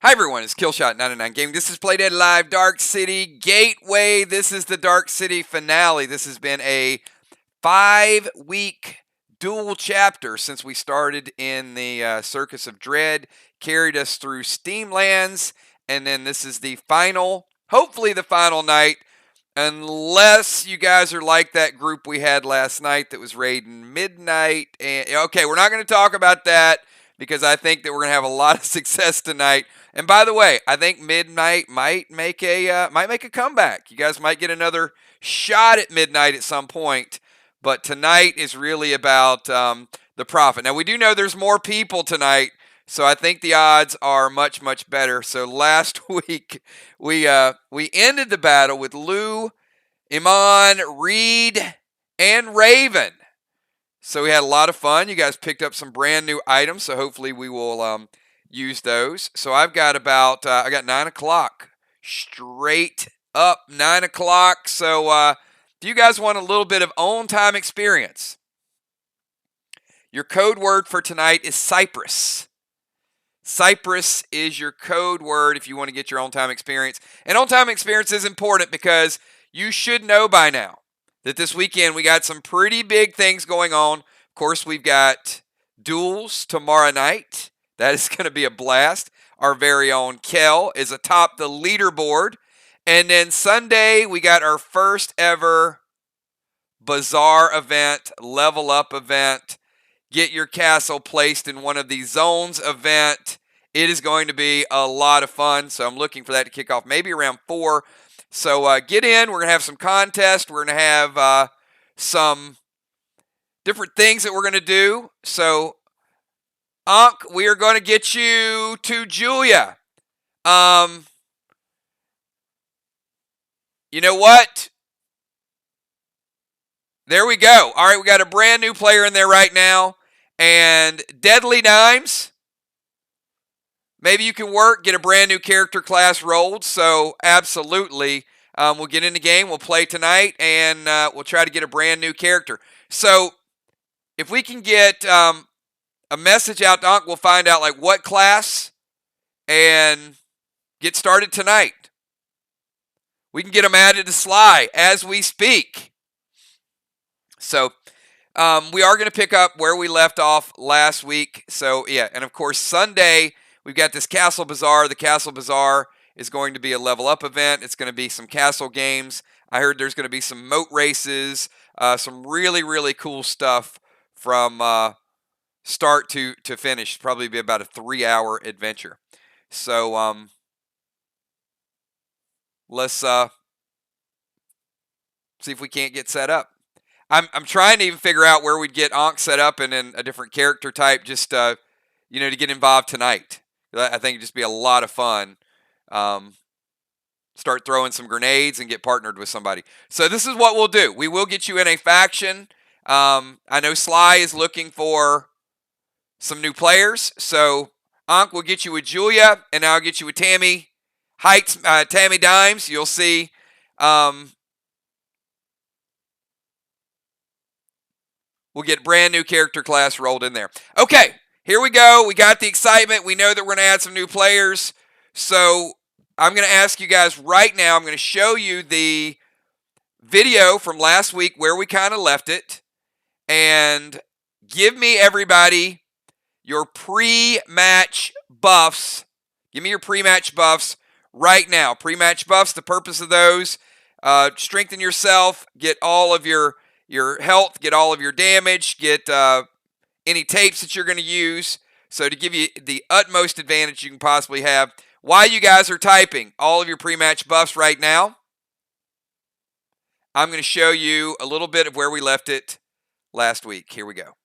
Hi everyone, it's Killshot99 Gaming. This is Playdead Live Dark City Gateway. This is the Dark City finale. This has been a 5-week dual chapter since we started in the Circus of Dread, carried us through Steamlands, and then this is the final, hopefully the final night, unless you guys are like that group we had last night that was raiding midnight. And okay, we're not going to talk about that because I think that we're going to have a lot of success tonight. And by the way, I think midnight might make a comeback. You guys might get another shot at midnight at some point. But tonight is really about the Prophet. Now we do know there's more people tonight, so I think the odds are much, much better. So last week we ended the battle with Lou, Iman, Reed, and Raven. So we had a lot of fun. You guys picked up some brand new items, so hopefully we will use those. So I've got about I got 9 o'clock straight up 9 o'clock. So if you guys want a little bit of on time experience, your code word for tonight is Cypress. Cypress is your code word if you want to get your on time experience. And on time experience is important because you should know by now that this weekend we got some pretty big things going on. Of course, we've got duels tomorrow night. That is going to be a blast. Our very own Kel is atop the leaderboard. And then Sunday, we got our first ever bazaar event, level up event, get your castle placed in one of these zones event. It is going to be a lot of fun. So I'm looking for that to kick off maybe around 4. So get in. We're going to have some contests. We're going to have some different things that we're going to do. So, Unc, we are going to get you to Julia. You know what? There we go. All right, we got a brand new player in there right now. And Deadly Dimes. Maybe you can get a brand new character class rolled. So, absolutely, we'll get in the game. We'll play tonight, and we'll try to get a brand new character. So, if we can get a message out to Unc, we'll find out like what class and get started tonight. We can get them added to Sly as we speak. So, we are going to pick up where we left off last week. So, yeah, and of course, Sunday, we've got this Castle Bazaar. The Castle Bazaar is going to be a level up event. It's going to be some castle games. I heard there's going to be some moat races, some really, really cool stuff from start to finish. Probably be about a 3-hour adventure. So let's see if we can't get set up. I'm trying to even figure out where we'd get Ankh set up and then a different character type just to get involved tonight. I think it'd just be a lot of fun. Start throwing some grenades and get partnered with somebody. So this is what we'll do. We will get you in a faction. I know Sly is looking for some new players. So Ankh will get you with Julia, and I'll get you with Tammy Heights, Tammy Dimes. You'll see. We'll get brand new character class rolled in there. Okay, here we go. We got the excitement. We know that we're going to add some new players. So I'm going to ask you guys right now, I'm going to show you the video from last week where we kind of left it. And give me, everybody, your pre-match buffs. Give me your pre-match buffs right now. Pre-match buffs, the purpose of those, strengthen yourself, get all of your health, get all of your damage, get any tapes that you're going to use. So to give you the utmost advantage you can possibly have. While you guys are typing all of your pre-match buffs right now, I'm going to show you a little bit of where we left it last week. Here we go.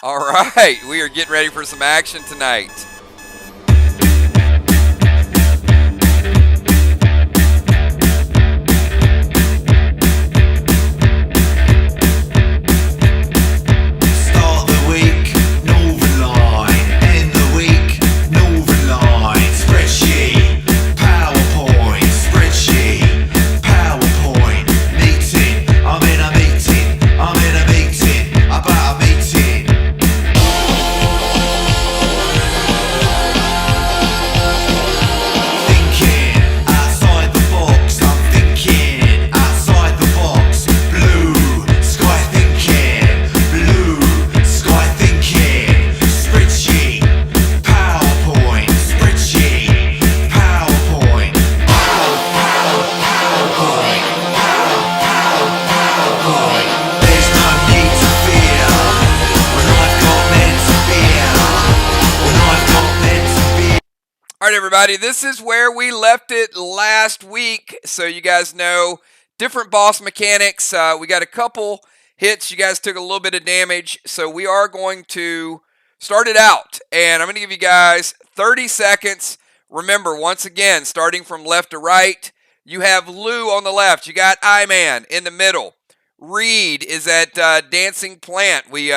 All right, we are getting ready for some action tonight. All right, everybody, this is where we left it last week. So you guys know different boss mechanics. We got a couple hits. You guys took a little bit of damage. So we are going to start it out. And I'm going to give you guys 30 seconds. Remember, once again, starting from left to right, you have Lou on the left. You got I-Man in the middle. Reed is at Dancing Plant. We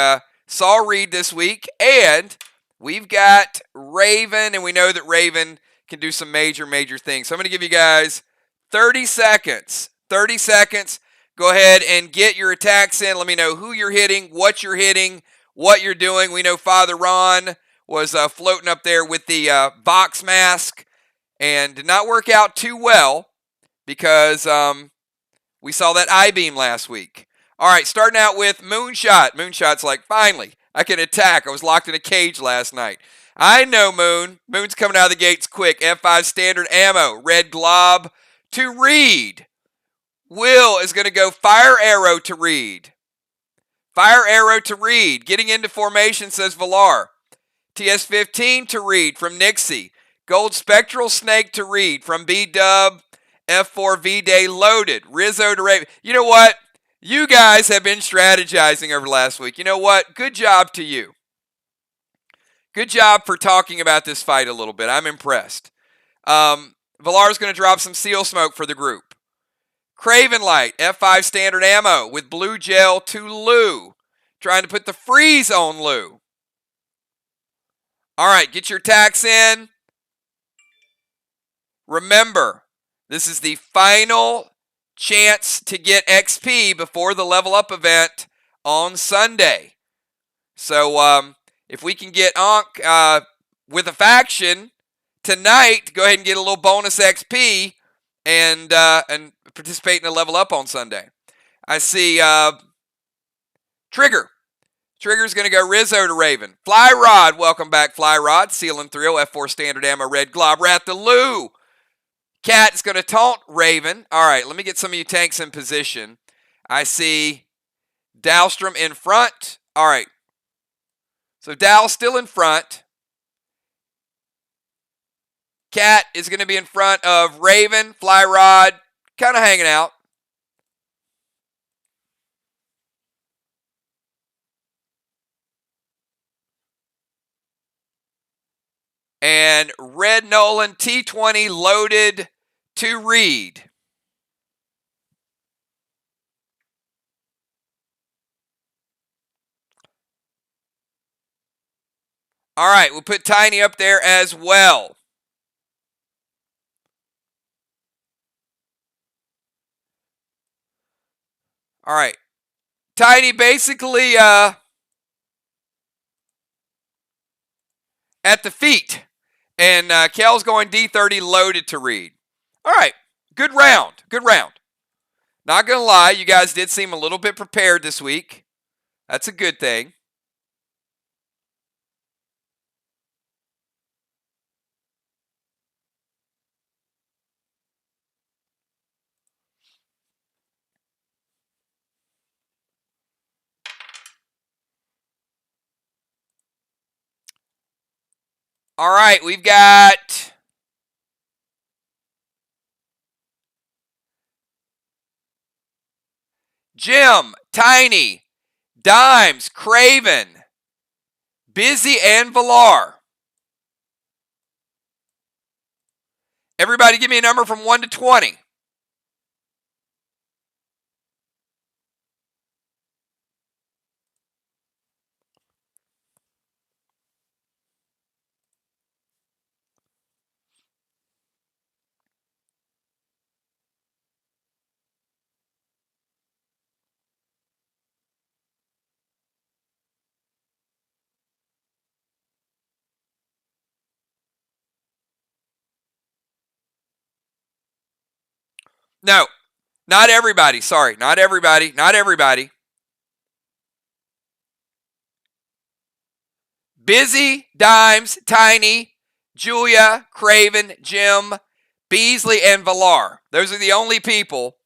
saw Reed this week. And we've got Raven, and we know that Raven can do some major things. So I'm going to give you guys 30 seconds. 30 seconds. Go ahead and get your attacks in. Let me know who you're hitting, what you're doing. We know Father Ron was floating up there with the Vox mask and did not work out too well because we saw that I-beam last week. All right, starting out with Moonshot. Moonshot's like, finally, I can attack. I was locked in a cage last night. I know Moon. Moon's coming out of the gates quick. F5 standard ammo. Red glob to Reed. Will is going to go fire arrow to Reed. Fire arrow to Reed. Getting into formation, says Villar. TS-15 to Reed from Nixie. Gold Spectral Snake to Reed from B-Dub. F4 V-Day loaded. Rizzo to Raven. You know what? You guys have been strategizing over last week. You know what? Good job to you. Good job for talking about this fight a little bit. I'm impressed. Villar's going to drop some seal smoke for the group. Craven Light, F5 standard ammo with blue gel to Lou. Trying to put the freeze on Lou. All right, get your attacks in. Remember, this is the final chance to get XP before the level up event on Sunday. So if we can get Ankh with a faction tonight, go ahead and get a little bonus XP and participate in a level up on Sunday. I see Trigger. Trigger's going to go Rizzo to Raven. Fly Rod, welcome back, Fly Rod. Seal and Thrill, F4 standard ammo, red glob, rat to Lou. Cat is going to taunt Raven. All right, let me get some of you tanks in position. I see Dahlstrom in front. All right. So Dal still in front. Cat is going to be in front of Raven. Fly Rod kind of hanging out. And Red Nolan T20 loaded to Reed. All right, we'll put Tiny up there as well. All right. Tiny basically at the feet. And Kel's going D30 loaded to Reed. All right. Good round. Good round. Not going to lie, you guys did seem a little bit prepared this week. That's a good thing. All right, we've got Jim, Tiny, Dimes, Craven, Busy and Villar. Everybody give me a number from 1 to 20. No, not everybody. Sorry, not everybody. Not everybody. Busy, Dimes, Tiny, Julia, Craven, Jim, Beasley, and Villar. Those are the only people,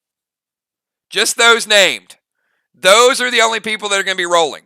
just those named. Those are the only people that are going to be rolling.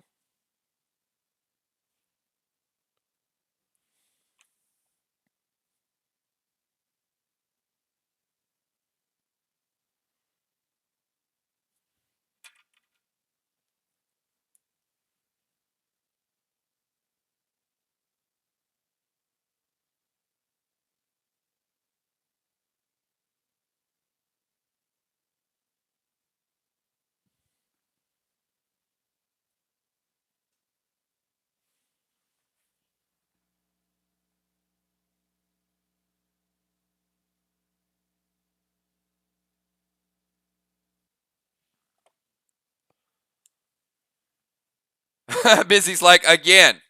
Busy's like, again.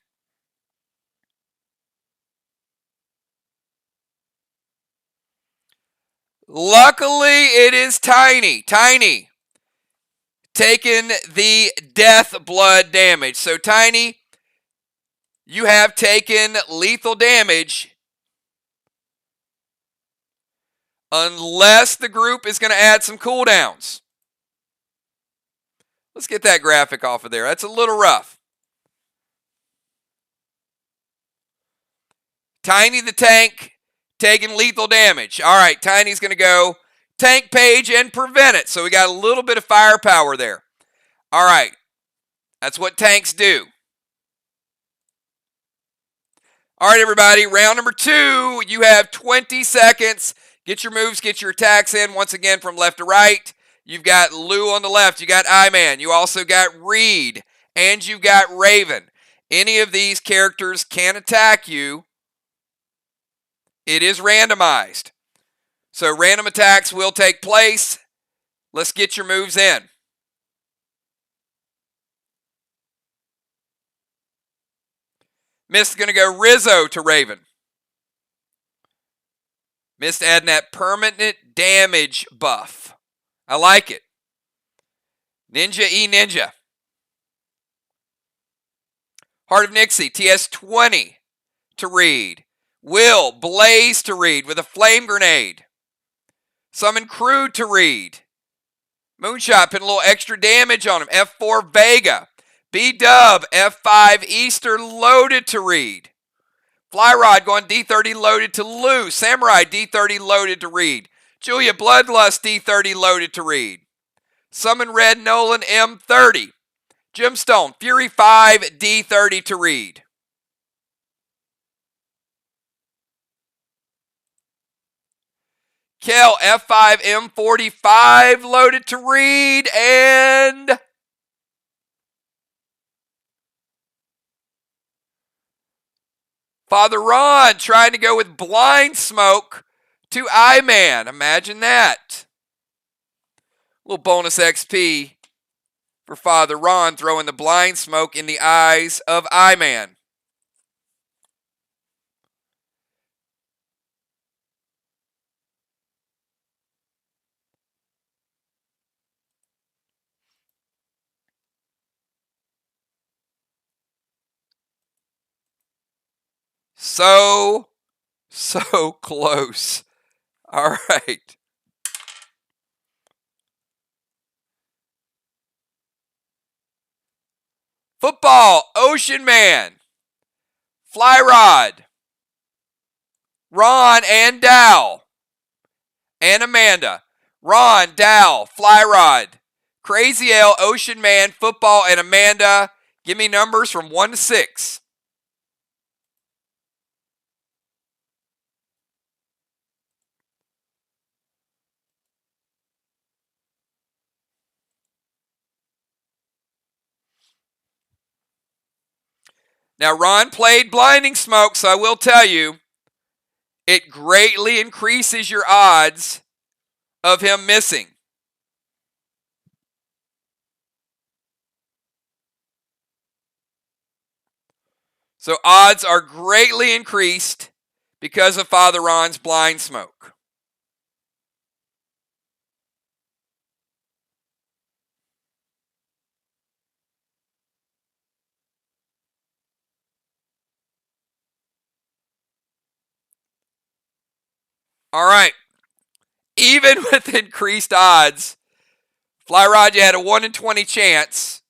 Luckily, it is Tiny. Tiny taking the death blood damage. So, Tiny, you have taken lethal damage unless the group is going to add some cooldowns. Let's get that graphic off of there. That's a little rough. Tiny the tank taking lethal damage. All right, Tiny's going to go tank page and prevent it. So we got a little bit of firepower there. All right, that's what tanks do. All right, everybody, round number 2. You have 20 seconds. Get your moves, get your attacks in once again from left to right. You've got Lou on the left. You got I-Man. You also got Reed. And you've got Raven. Any of these characters can attack you. It is randomized. So random attacks will take place. Let's get your moves in. Mist is going to go Rizzo to Raven. Mist adding that permanent damage buff. I like it. Ninja E Ninja. Heart of Nixie, TS20 to Reed. Will, Blaze to Reed with a flame grenade. Summon Crude to Reed. Moonshot, putting a little extra damage on him. F4 Vega. B-Dub, F5 Easter loaded to Reed. Flyrod going D30 loaded to Lou. Samurai D30 loaded to Reed. Julia Bloodlust D30 loaded to Reed. Summon Red Nolan M30. Gemstone Fury 5 D30 to Reed. Kel F5 M45 loaded to Reed. And Father Ron trying to go with Blind Smoke to I-Man. Imagine that. A little bonus XP for Father Ron throwing the Blind Smoke in the eyes of I-Man. So close. All right. Football, Ocean Man, Flyrod, Ron and Dow, and Amanda. Ron, Dow, Flyrod, Crazy L, Ocean Man, Football, and Amanda. Give me numbers from 1 to 6. Now, Ron played Blinding Smoke, so I will tell you, it greatly increases your odds of him missing. So odds are greatly increased because of Father Ron's Blind Smoke. All right. Even with increased odds, Fly Rod, you had a 1 in 20 chance.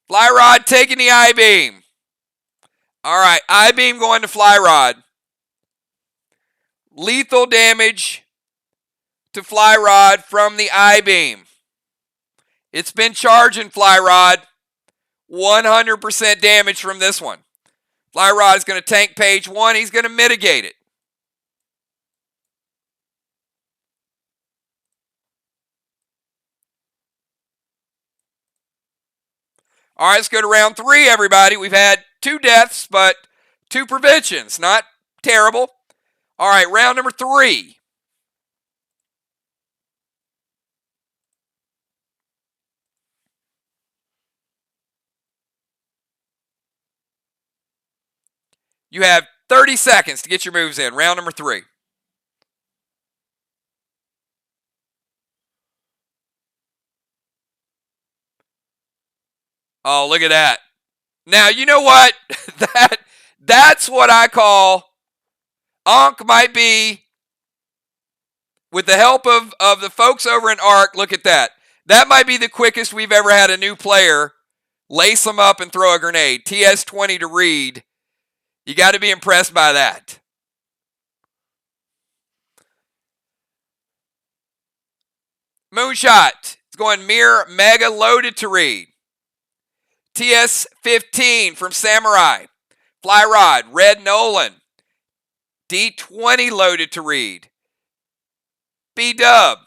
Fly Rod taking the I-beam. All right, I-beam going to Fly Rod. Lethal damage to Fly Rod from the I-beam. It's been charging Fly Rod. 100% damage from this one. Fly Rod is going to tank page 1. He's going to mitigate it. All right, let's go to round 3, everybody. We've had 2 deaths, but 2 preventions. Not terrible. All right, round number 3. You have 30 seconds to get your moves in. Round number 3. Oh, look at that. Now, you know what? That's what I call Ankh might be, with the help of the folks over in ARC, look at that. That might be the quickest we've ever had a new player lace them up and throw a grenade. TS-20 to read. You got to be impressed by that. Moonshot. It's going Mirror Mega loaded to read. TS-15 from Samurai. Fly Rod. Red Nolan. D-20 loaded to read. B-Dub.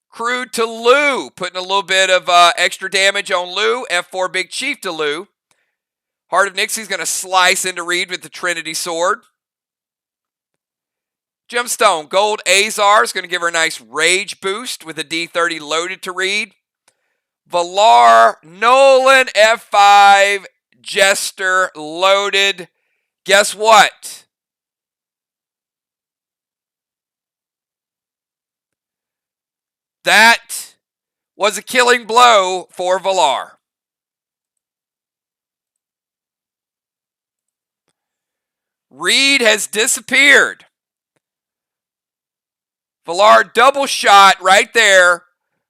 Crude to Lou. Putting a little bit of extra damage on Lou. F4 Big Chief to Lou. Heart of Nixie's going to slice into Reed with the Trinity Sword. Gemstone, Gold Azar is going to give her a nice rage boost with a D30 loaded to Reed. Valar, Nolan, F5, Jester loaded. Guess what? That was a killing blow for Valar. Reed has disappeared. Valar double shot right there.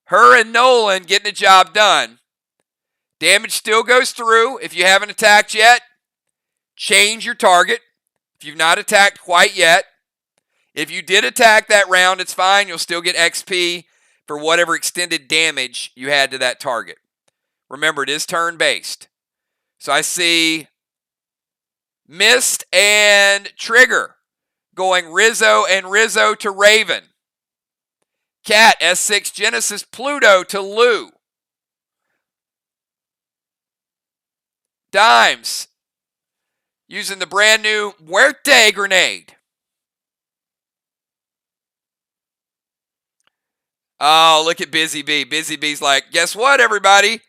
Her and Nolan getting the job done. Damage still goes through. If you haven't attacked yet, change your target. If you've not attacked quite yet. If you did attack that round, it's fine. You'll still get XP for whatever extended damage you had to that target. Remember, it is turn-based. So I see Mist and Trigger going Rizzo and Rizzo to Raven. Cat, S6 Genesis, Pluto to Lou. Dimes using the brand new Muerte grenade. Oh, look at Busy Bee. Busy Bee's like, guess what, everybody?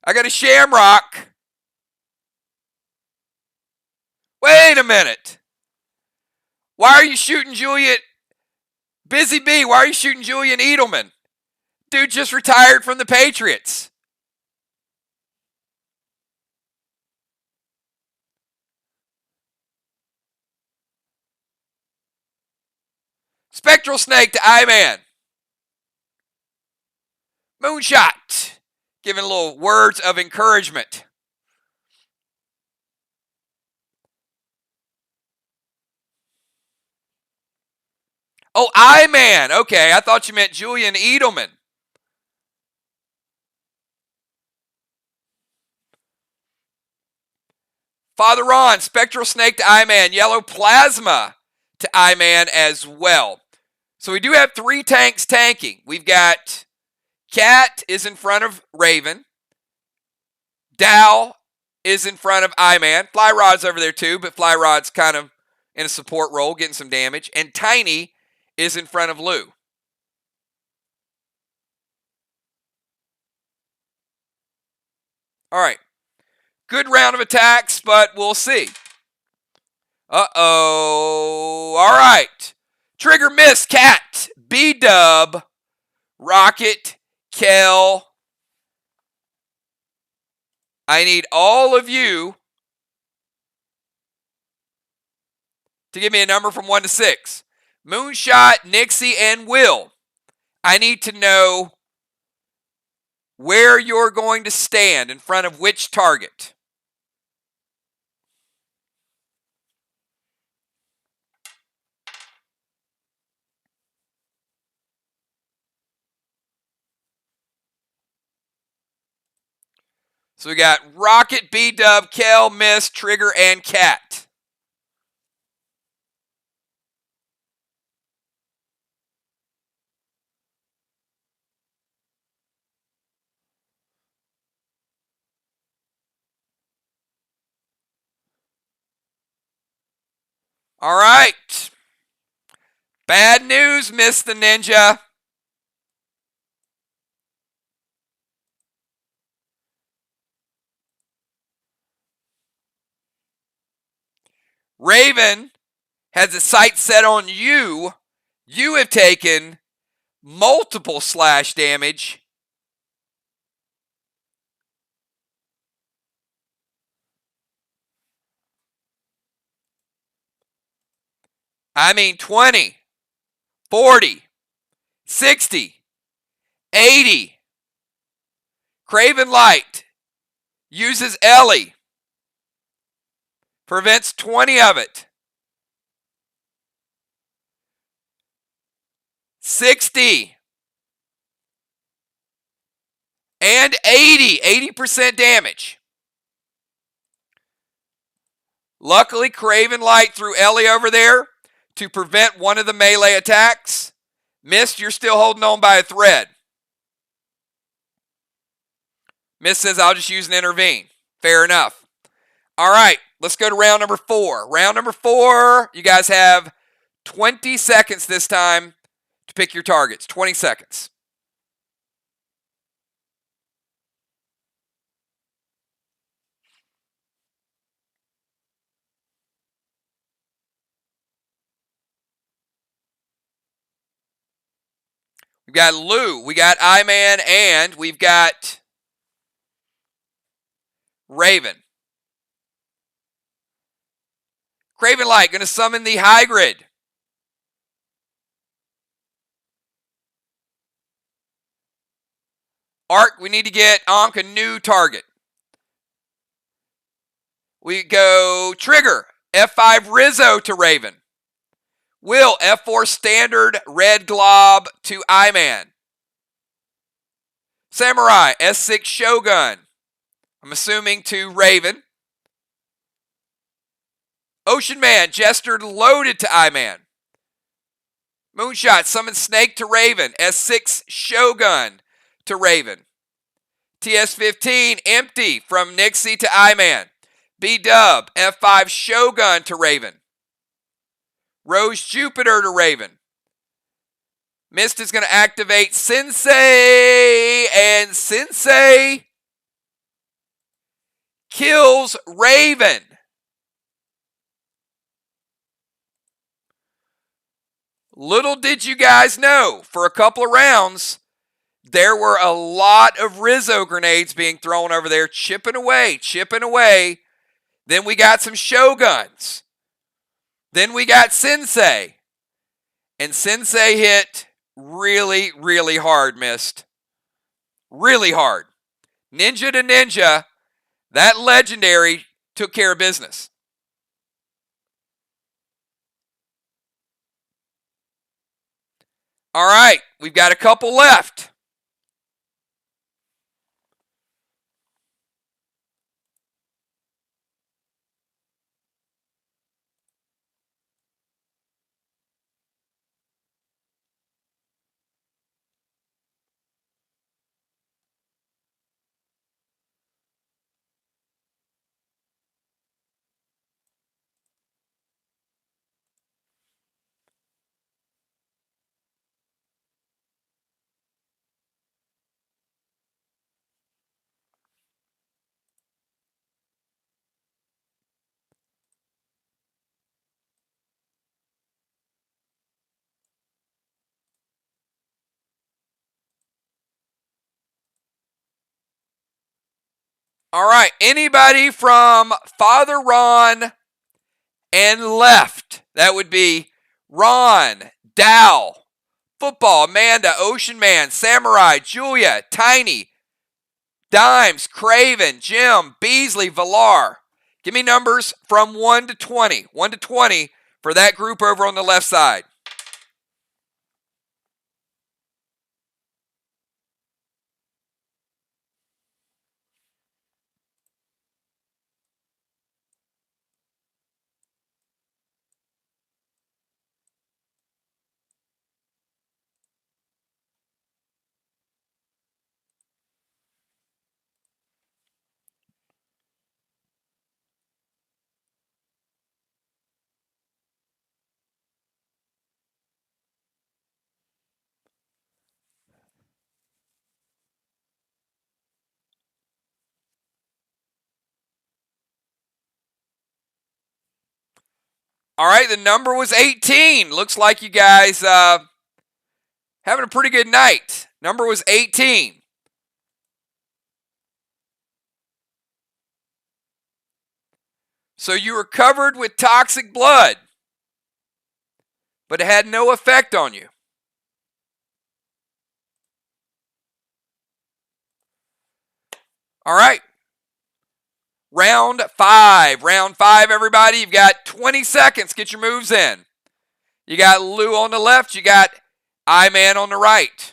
I got a Shamrock. Wait a minute. Why are you shooting Julian? Busy Bee, why are you shooting Julian Edelman? Dude just retired from the Patriots. Spectral Snake to I-Man. Moonshot, giving little words of encouragement. Oh, I-Man. Okay, I thought you meant Julian Edelman. Father Ron, Spectral Snake to I-Man. Yellow Plasma to I-Man as well. So we do have 3 tanks tanking. We've got Cat is in front of Raven. Dow is in front of I-Man. Fly Rod's over there too, but Fly Rod's kind of in a support role, getting some damage. And Tiny is in front of Lou. All right. Good round of attacks, but we'll see. Uh-oh. All right. Trigger miss. Cat. B-Dub. Rocket. Kel. I need all of you to give me a number from 1 to 6. Moonshot, Nixie, and Will. I need to know where you're going to stand in front of which target. So we got Rocket, B-Dub, Kel, Miss, Trigger, and Cat. All right. Bad news, Miss the Ninja. Raven has a sight set on you. You have taken multiple slash damage. I mean 20, 40, 60, 80. Craven Light uses Ellie. Prevents 20 of it. 60. And 80. 80% damage. Luckily, Craven Light threw Ellie over there to prevent one of the melee attacks. Mist, you're still holding on by a thread. Mist says, I'll just use an intervene. Fair enough. All right, let's go to round number 4. Round number 4, you guys have 20 seconds this time to pick your targets. 20 seconds. We've got Lou, we got I-Man, and we've got Raven. Craven Light going to summon the High Grid. Arc, we need to get Ankh a new target. We go Trigger, F5 Rizzo to Raven. Will, F4 Standard Red Glob to I-Man. Samurai, S6 Shogun. I'm assuming to Raven. Ocean Man, Jester loaded to I-Man. Moonshot, summon Snake to Raven. S6 Shogun to Raven. TS15, empty from Nixie to I-Man. B-Dub, F5 Shogun to Raven. Rose Jupiter to Raven. Mist is going to activate Sensei, and Sensei kills Raven. Little did you guys know, for a couple of rounds, there were a lot of Rizzo grenades being thrown over there, chipping away, chipping away. Then we got some Shoguns. Then we got Sensei. And Sensei hit really, really hard, Mist. Really hard. Ninja to Ninja, that legendary took care of business. All right, we've got a couple left. All right. Anybody from Father Ron and left? That would be Ron, Dow, Football, Amanda, Ocean Man, Samurai, Julia, Tiny, Dimes, Craven, Jim, Beasley, Villar. Give me numbers from 1 to 20. 1 to 20 for that group over on the left side. All right, the number was 18. Looks like you guys having a pretty good night. Number was 18. So you were covered with toxic blood, but it had no effect on you. All right. Round 5. Round 5, everybody. You've got 20 seconds. Get your moves in. You got Lou on the left. You got I-Man on the right.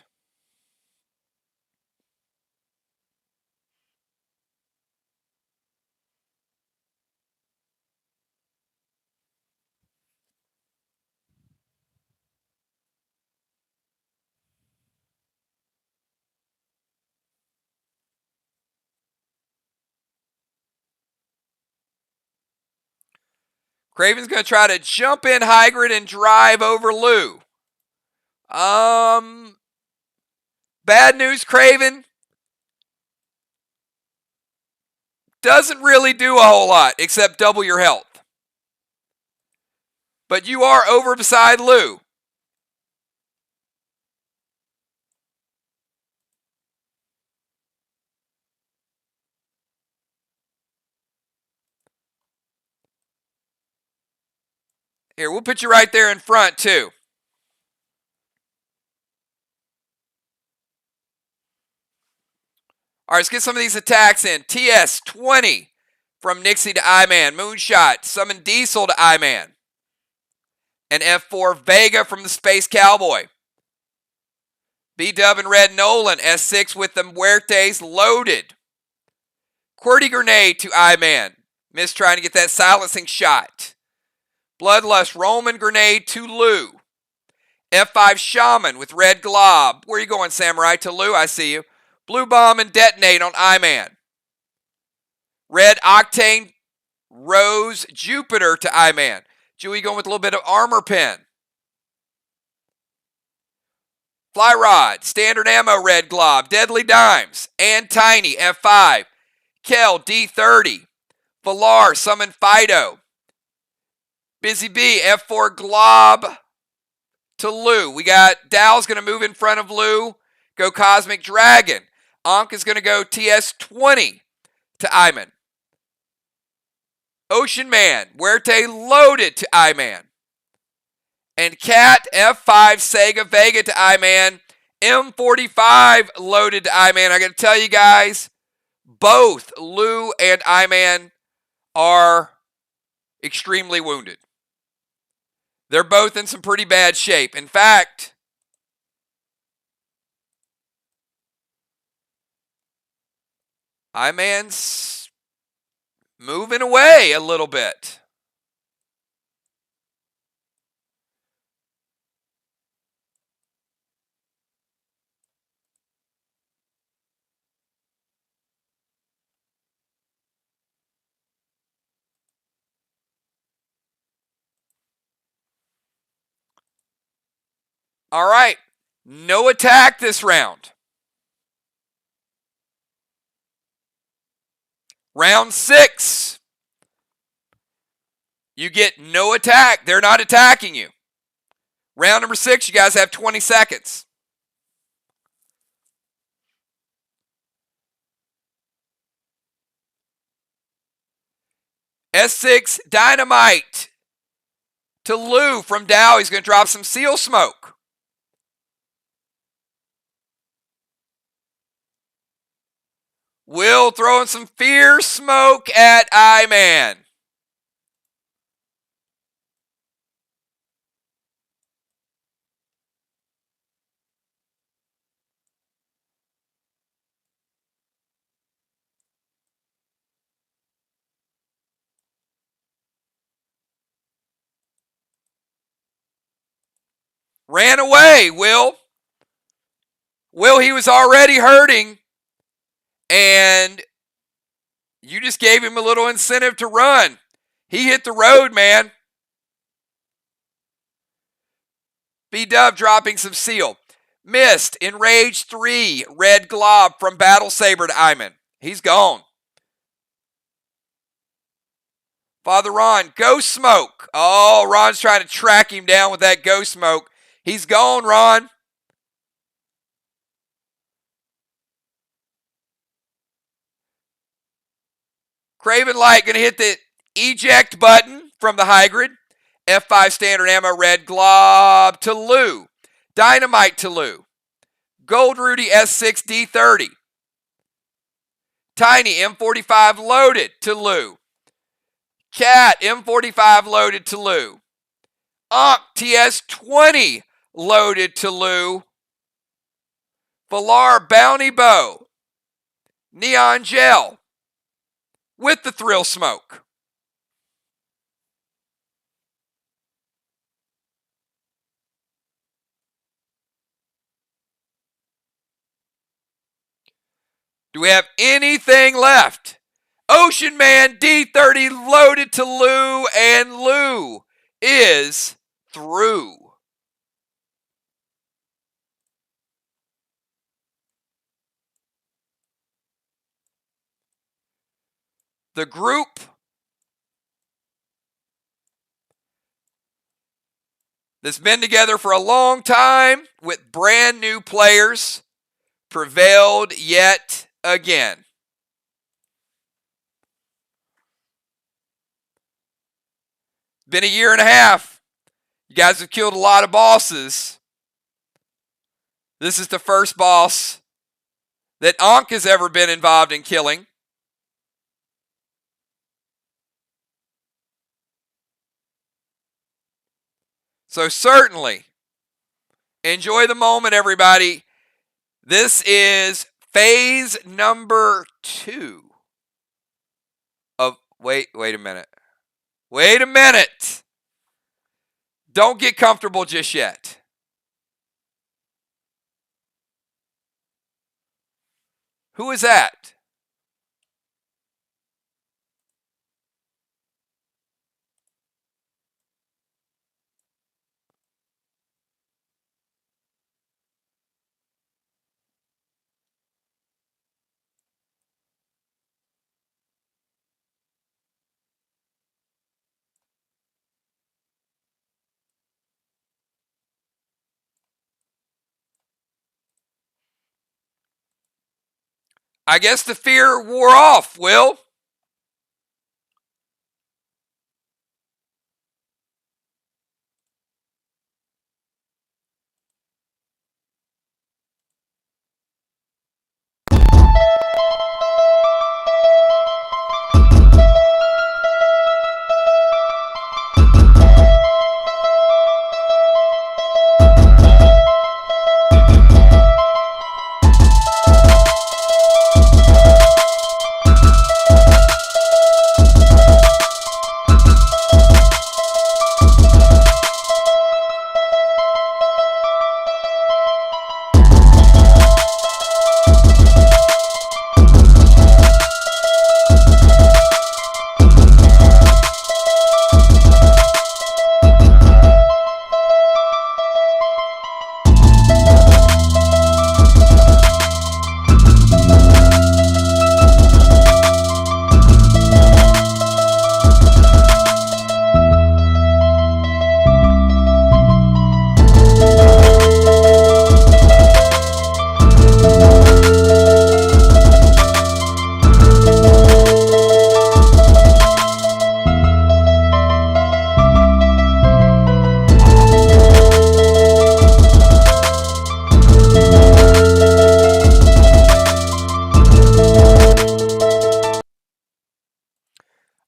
Craven's going to try to jump in Hygrid and drive over Lou. Bad news, Craven. Doesn't really do a whole lot except double your health. But you are over beside Lou. Here, we'll put you right there in front, too. All right, let's get some of these attacks in. TS-20 from Nixie to I-Man. Moonshot. Summon Diesel to I-Man. And F4 Vega from the Space Cowboy. B-Dub and Red Nolan. S6 with the Muertes loaded. QWERTY Grenade to I-Man. Missed trying to get that silencing shot. Bloodlust Roman Grenade to Lou. F5 Shaman with Red Glob. Where are you going, Samurai? To Lou, I see you. Blue Bomb and Detonate on I-Man. Red Octane Rose Jupiter to I-Man. Chewie going with a little bit of Armor Pen. Fly Rod, Standard Ammo Red Glob, Deadly Dimes, and Tiny F5. Kel D30. Valar Summon Fido. Busy B F4 Glob to Lou. We got Dow's going to move in front of Lou. Go Cosmic Dragon. Ankh is going to go TS-20 to Iman. Ocean Man, Muerte loaded to I-Man. And Cat F5 Sega Vega to I-Man. M45 loaded to I-Man. I got to tell you guys, both Lou and I-Man are extremely wounded. They're both in some pretty bad shape. In fact, I-Man's moving away a little bit. All right, no attack this round. Round 6. You get no attack. They're not attacking you. Round number 6, you guys have 20 seconds. S6 Dynamite to Lou from Dow. He's going to drop some seal smoke. Will throwing some fierce smoke at I-Man. Ran away, Will. Will, he was already hurting, and you just gave him a little incentive to run. He hit the road, man. B-Dub dropping some seal. Missed. Enraged 3. Red Glob from Battle Saber to Iman. He's gone. Father Ron, Ghost Smoke. Oh, Ron's trying to track him down with that Ghost Smoke. He's gone, Ron. Craven Light going to hit the eject button from the Hygrid. F5 standard ammo, Red Glob to Lou. Dynamite to Lou. Gold Rudy S6 D30. Tiny M45 loaded to Lou. Cat M45 loaded to Lou. Ankh TS20 loaded to Lou. Valar Bounty Bow. Neon Gel with the Thrill Smoke. Do we have anything left? Ocean Man D30 loaded to Lou, and Lou is through. The group that's been together for a long time with brand new players prevailed yet again. Been a year and a half. You guys have killed a lot of bosses. This is the first boss that Ankh has ever been involved in killing. So certainly, enjoy the moment, everybody. This is phase number 2 of, wait a minute. Wait a minute. Don't get comfortable just yet. Who is that? I guess the fear wore off, Will.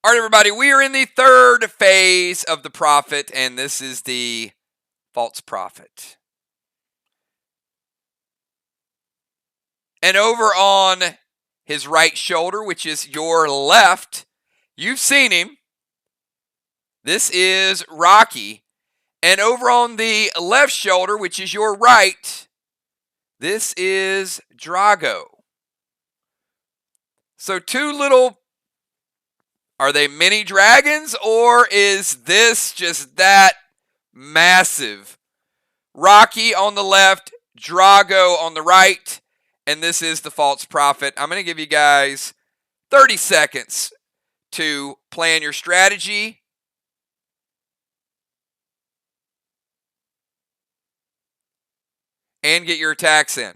All right, everybody, we are in the third phase of the prophet, and this is the false prophet. And over on his right shoulder, which is your left, you've seen him. This is Rocky. And over on the left shoulder, which is your right, this is Drago. So two little, are they mini dragons, or is this just that massive? Rocky on the left, Drago on the right, and this is the false prophet. I'm going to give you guys 30 seconds to plan your strategy. And get your attacks in.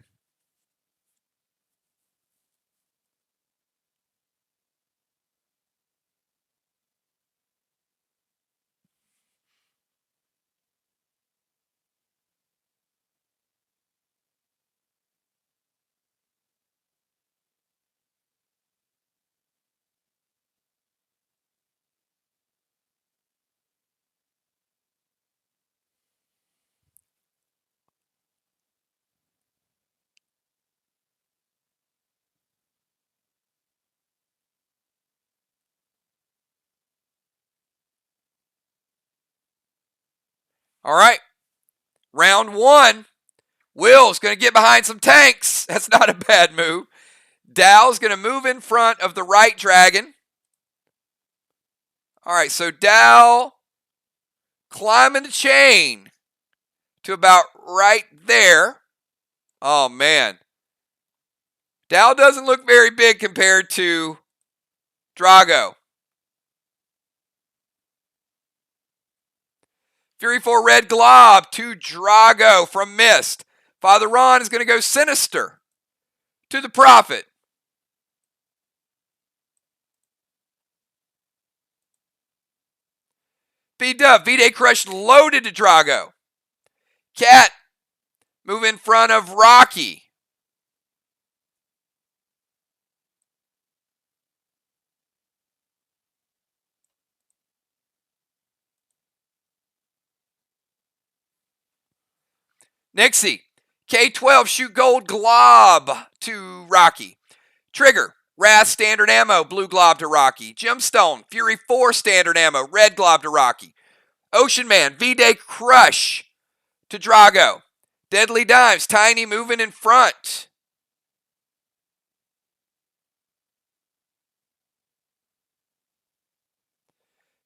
All right. Round one. Will's going to get behind some tanks. That's not a bad move. Dow's going to move in front of the right dragon. All right, so Dow climbing the chain to about right there. Oh, man. Dow doesn't look very big compared to Drago. Fury 4 Red Glob to Drago from Mist. Father Ron is going to go Sinister to the Prophet. B-Dub, V-Day Crush loaded to Drago. Cat, move in front of Rocky. Nixie, K12, shoot gold glob to Rocky. Trigger, Wrath standard ammo, blue glob to Rocky. Gemstone, Fury 4 standard ammo, red glob to Rocky. Ocean Man, V-Day Crush to Drago. Deadly Dimes, Tiny moving in front.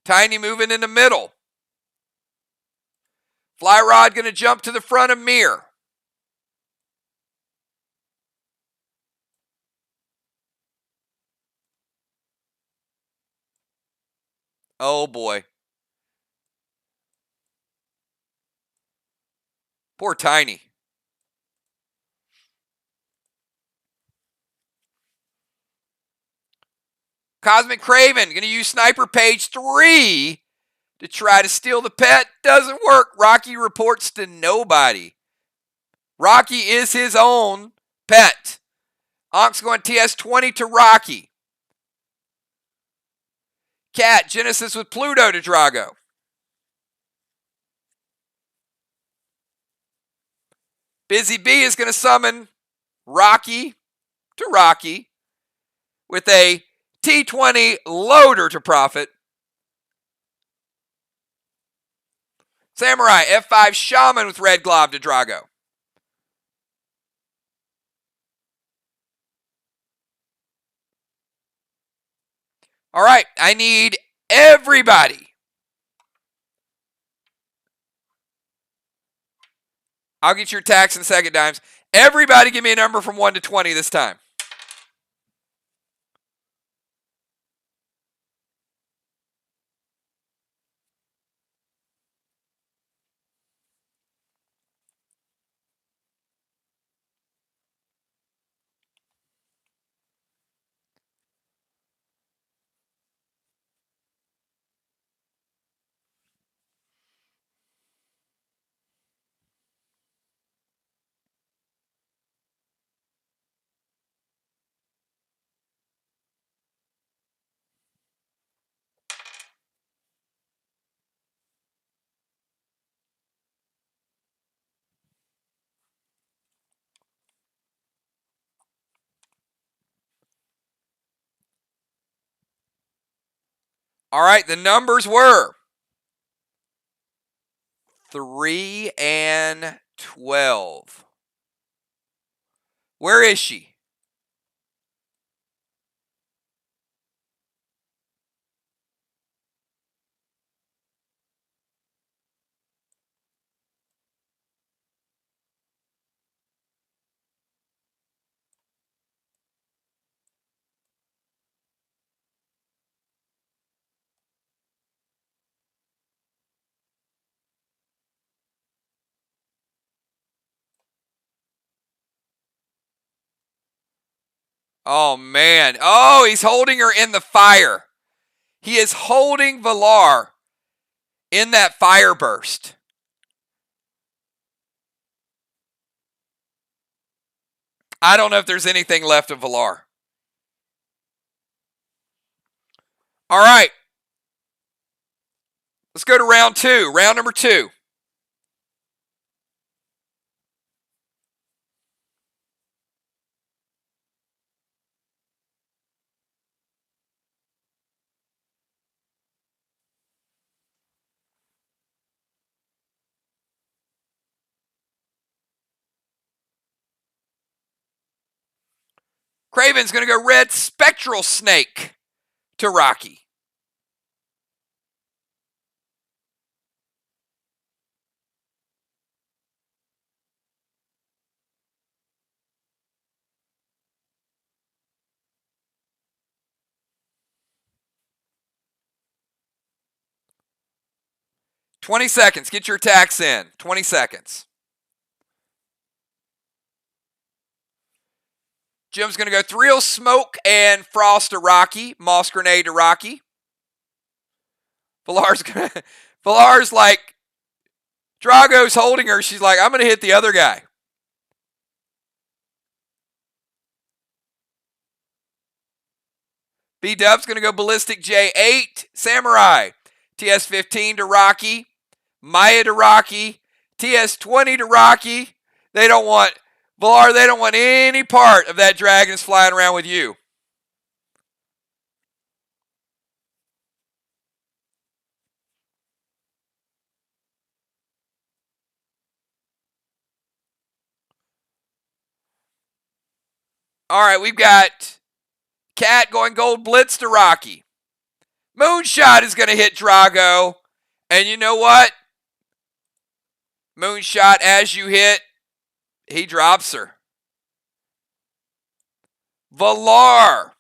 Tiny moving in the middle. Fly Rod going to jump to the front of Mir. Oh boy. Poor Tiny. Cosmic Craven going to use Sniper Page 3 to try to steal the pet. Doesn't work. Rocky reports to nobody. Rocky is his own pet. Onk's going TS20 to Rocky. Cat, Genesis with Pluto to Drago. Busy Bee is going to summon Rocky to Rocky with a T20 loader to Prophet. Samurai, F5 Shaman with Red Glob to Drago. All right, I need everybody. I'll get your attacks in a second, Dimes. Everybody give me a number from 1 to 20 this time. All right, the numbers were 3 and 12. Where is she? Oh, man. Oh, he's holding her in the fire. He is holding Valar in that fire burst. I don't know if there's anything left of Valar. All right. Let's go to round 2. Round number 2. Craven's going to go red spectral snake to Rocky. $20 seconds. Get your attacks in. 20 seconds. Jim's going to go Thrill, Smoke, and Frost to Rocky. Moss Grenade to Rocky. Valar's like, Drago's holding her. She's like, I'm going to hit the other guy. B-Dub's going to go Ballistic J8. Samurai. TS-15 to Rocky. Maya to Rocky. TS-20 to Rocky. They don't want, Valar, they don't want any part of that dragon flying around with you. All right, we've got Cat going Gold Blitz to Rocky. Moonshot is going to hit Drago. And you know what? Moonshot, as you hit, he drops her. Valar.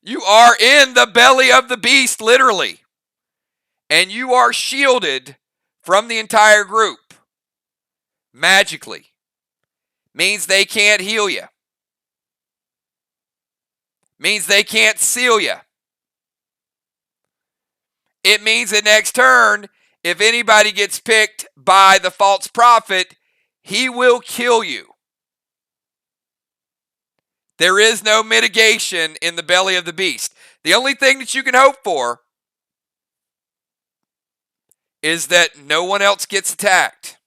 You are in the belly of the beast, literally. And you are shielded from the entire group. Magically. Means they can't heal you. Means they can't seal you. It means the next turn, if anybody gets picked by the false prophet, he will kill you. There is no mitigation in the belly of the beast. The only thing that you can hope for is that no one else gets attacked.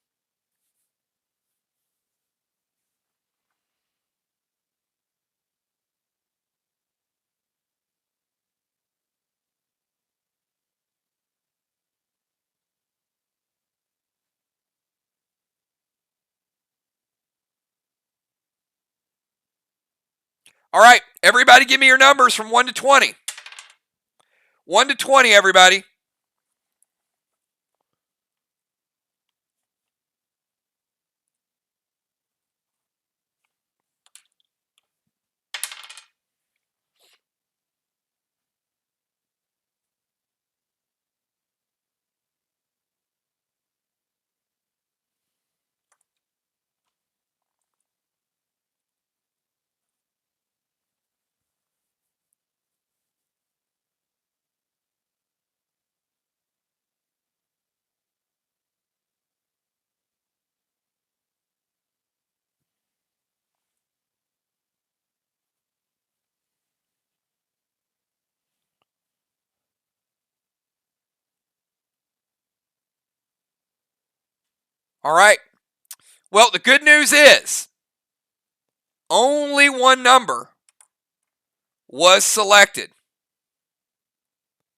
All right, everybody give me your numbers from 1 to 20. 1 to 20, everybody. All right. Well, the good news is only one number was selected.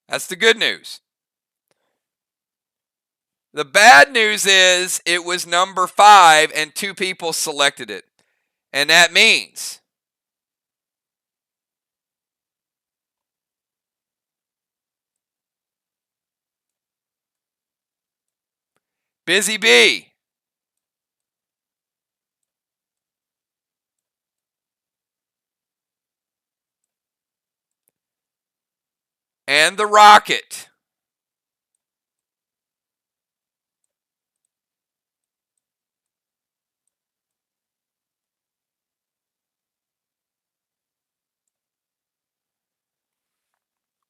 That's the good news. The bad news is it was number 5 and 2 people selected it. And that means Busy Bee and the Rocket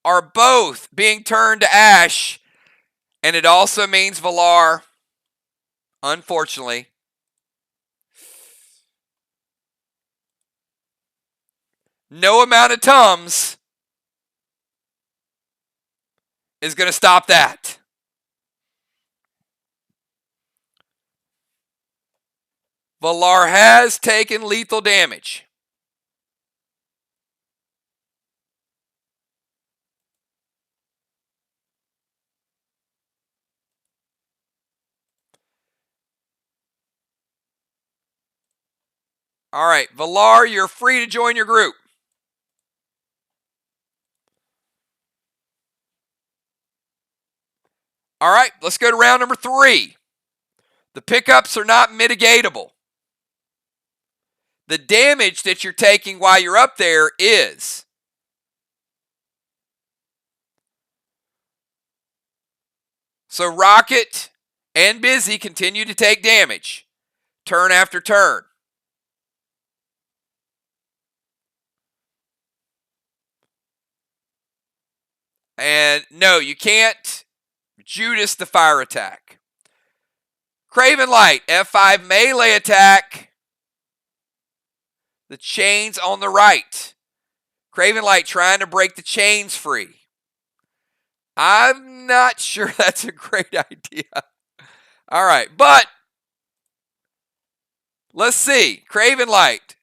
are both being turned to ash, and it also means Valar, unfortunately, no amount of Tums is going to stop that. Valar has taken lethal damage. All right, Valar, you're free to join your group. All right, let's go to round number 3. The pickups are not mitigatable. The damage that you're taking while you're up there is. So Rocket and Busy continue to take damage turn after turn. And no, you can't Judas the fire attack. Craven Light, F5 melee attack. The chains on the right. Craven Light trying to break the chains free. I'm not sure that's a great idea. All right, but let's see. Craven Light.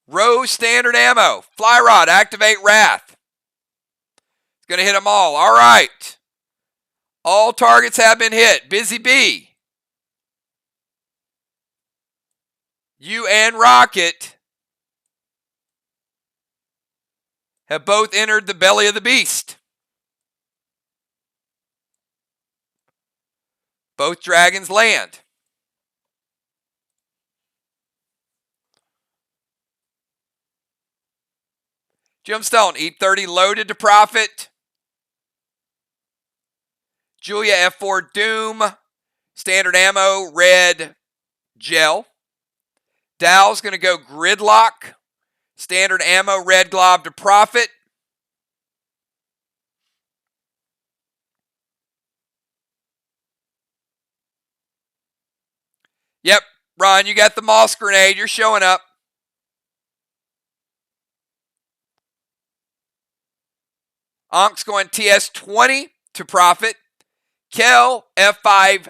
Rose standard ammo. Fly Rod, activate Wrath. It's going to hit them all. All right. All targets have been hit. Busy Bee. You and Rocket have both entered the belly of the beast. Both dragons land. Gemstone, E30 loaded to profit. Julia, F4 Doom. Standard ammo, red gel. Dow's going to go Gridlock. Standard ammo, red glob to profit. Yep, Ron, you got the moss grenade. You're showing up. Onk's going TS20 to profit. Kel, F5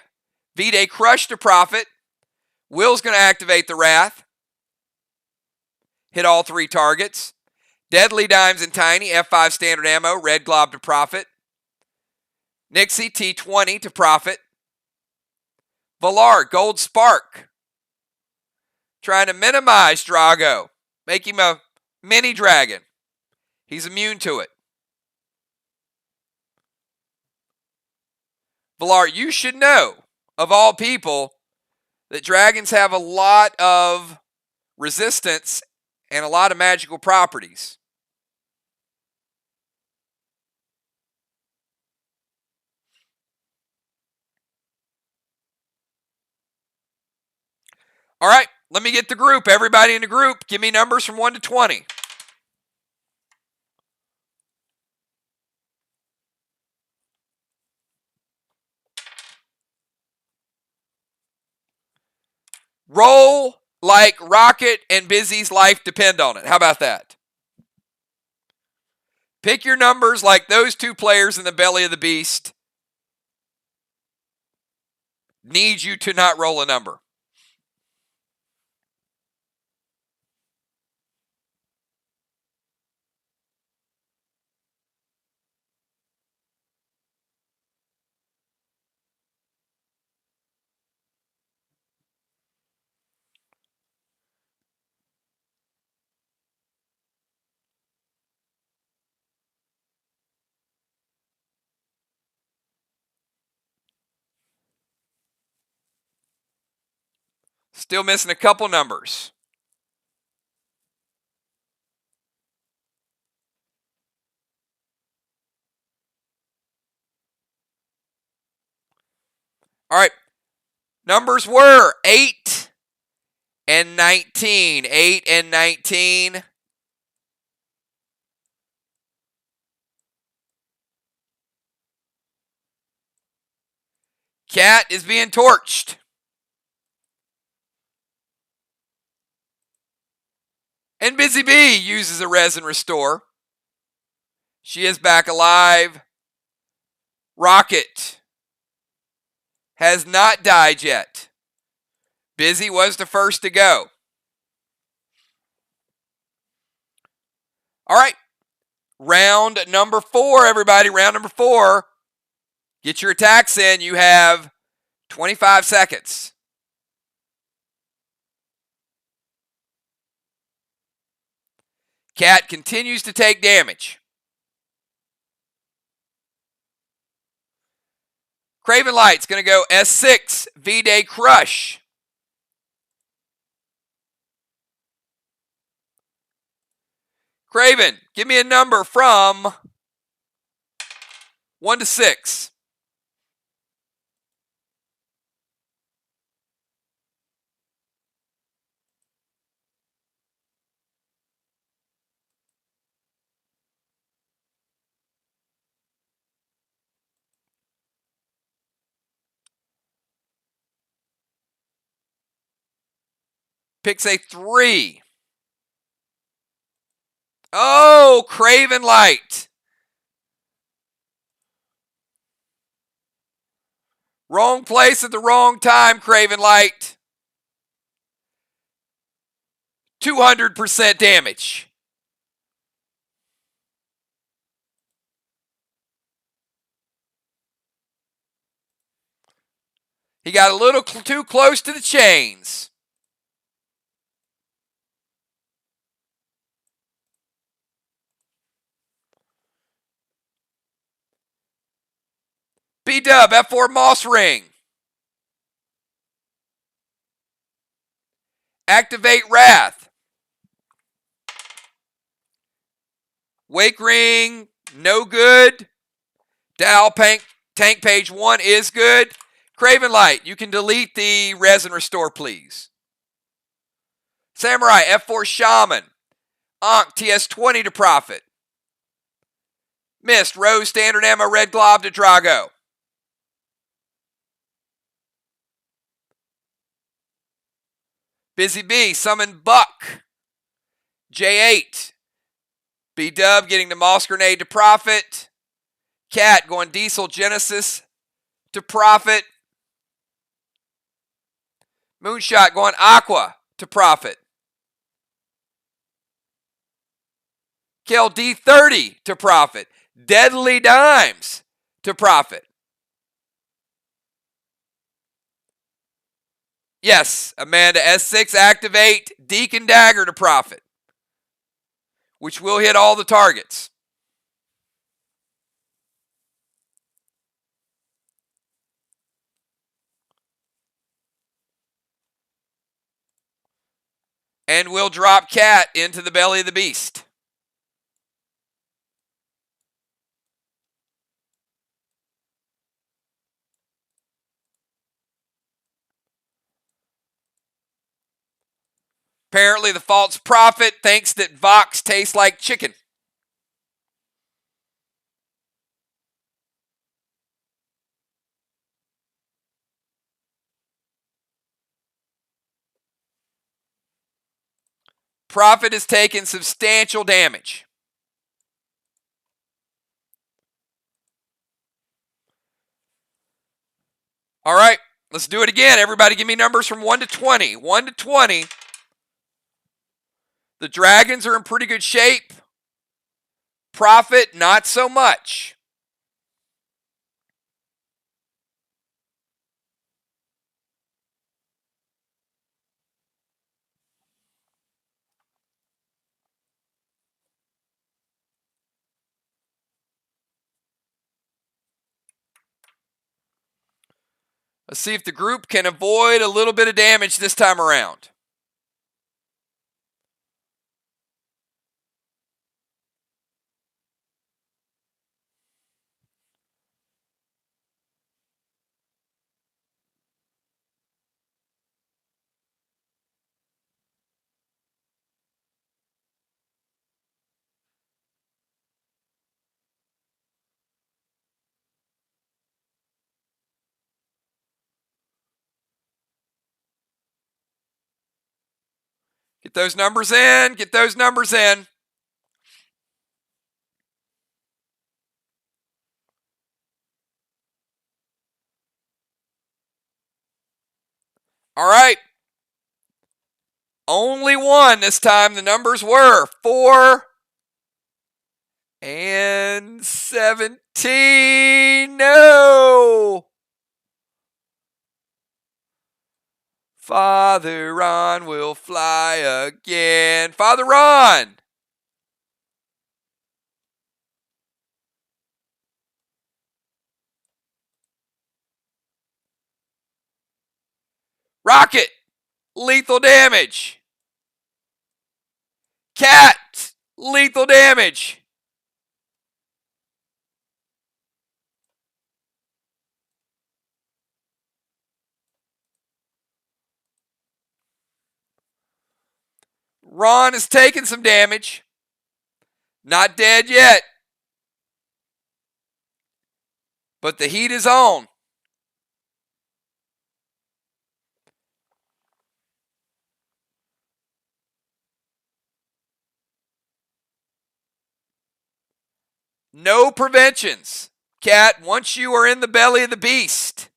V-Day Crush to profit. Will's going to activate the Wrath. Hit all 3 targets. Deadly Dimes and Tiny, F5 standard ammo, red glob to profit. Nixie, T20 to profit. Valar, Gold Spark. Trying to minimize Drago. Make him a mini dragon. He's immune to it. Valar, you should know, of all people, that dragons have a lot of resistance and a lot of magical properties. All right, let me get the group. Everybody in the group, give me numbers from 1 to 20. Roll like Rocket and Busy's life depend on it. How about that? Pick your numbers like those two players in the belly of the beast need you to not roll a number. Still missing a couple numbers. All right. Numbers were 8 and 19. 8 and 19. Cat is being torched. And Busy Bee uses a resin restore. She is back alive. Rocket has not died yet. Busy was the first to go. All right. Round number 4, everybody. Round number 4. Get your attacks in. You have 25 seconds. Cat continues to take damage. Craven Light's going to go S6, V-Day Crush. Craven, give me a number from 1 to 6. Picks a 3. Oh, Craven Light. Wrong place at the wrong time, Craven Light. 200% damage. He got a little too close to the chains. B-Dub, F4 Moss Ring. Activate Wrath. Wake Ring, no good. Dow Tank Page 1 is good. Craven Light, you can delete the Resin Restore, please. Samurai, F4 Shaman. Ankh, TS20 to Prophet. Mist, Rose, Standard Ammo, Red Glob to Drago. Busy Bee, Summon Buck. J8. B-Dub getting the Moss Grenade to Prophet. Cat going Diesel Genesis to Prophet. Moonshot going Aqua to Prophet. Kill D30 to Prophet. Deadly Dimes to Prophet. Yes, Amanda, S6 activate Deacon Dagger to Prophet, which will hit all the targets. And we'll drop Cat into the belly of the beast. Apparently the false prophet thinks that Vox tastes like chicken. Prophet is taking substantial damage. All right, let's do it again. Everybody give me numbers from 1 to 20. 1 to 20. The Dragons are in pretty good shape. Prophet, not so much. Let's see if the group can avoid a little bit of damage this time around. Get those numbers in. Get those numbers in. All right. Only one this time. The numbers were 4 and 17. No. Father Ron will fly again. Father Ron. Rocket. Lethal damage. Cat. Lethal damage. Ron is taking some damage. Not dead yet. But the heat is on. No preventions. Cat, once you are in the belly of the beast.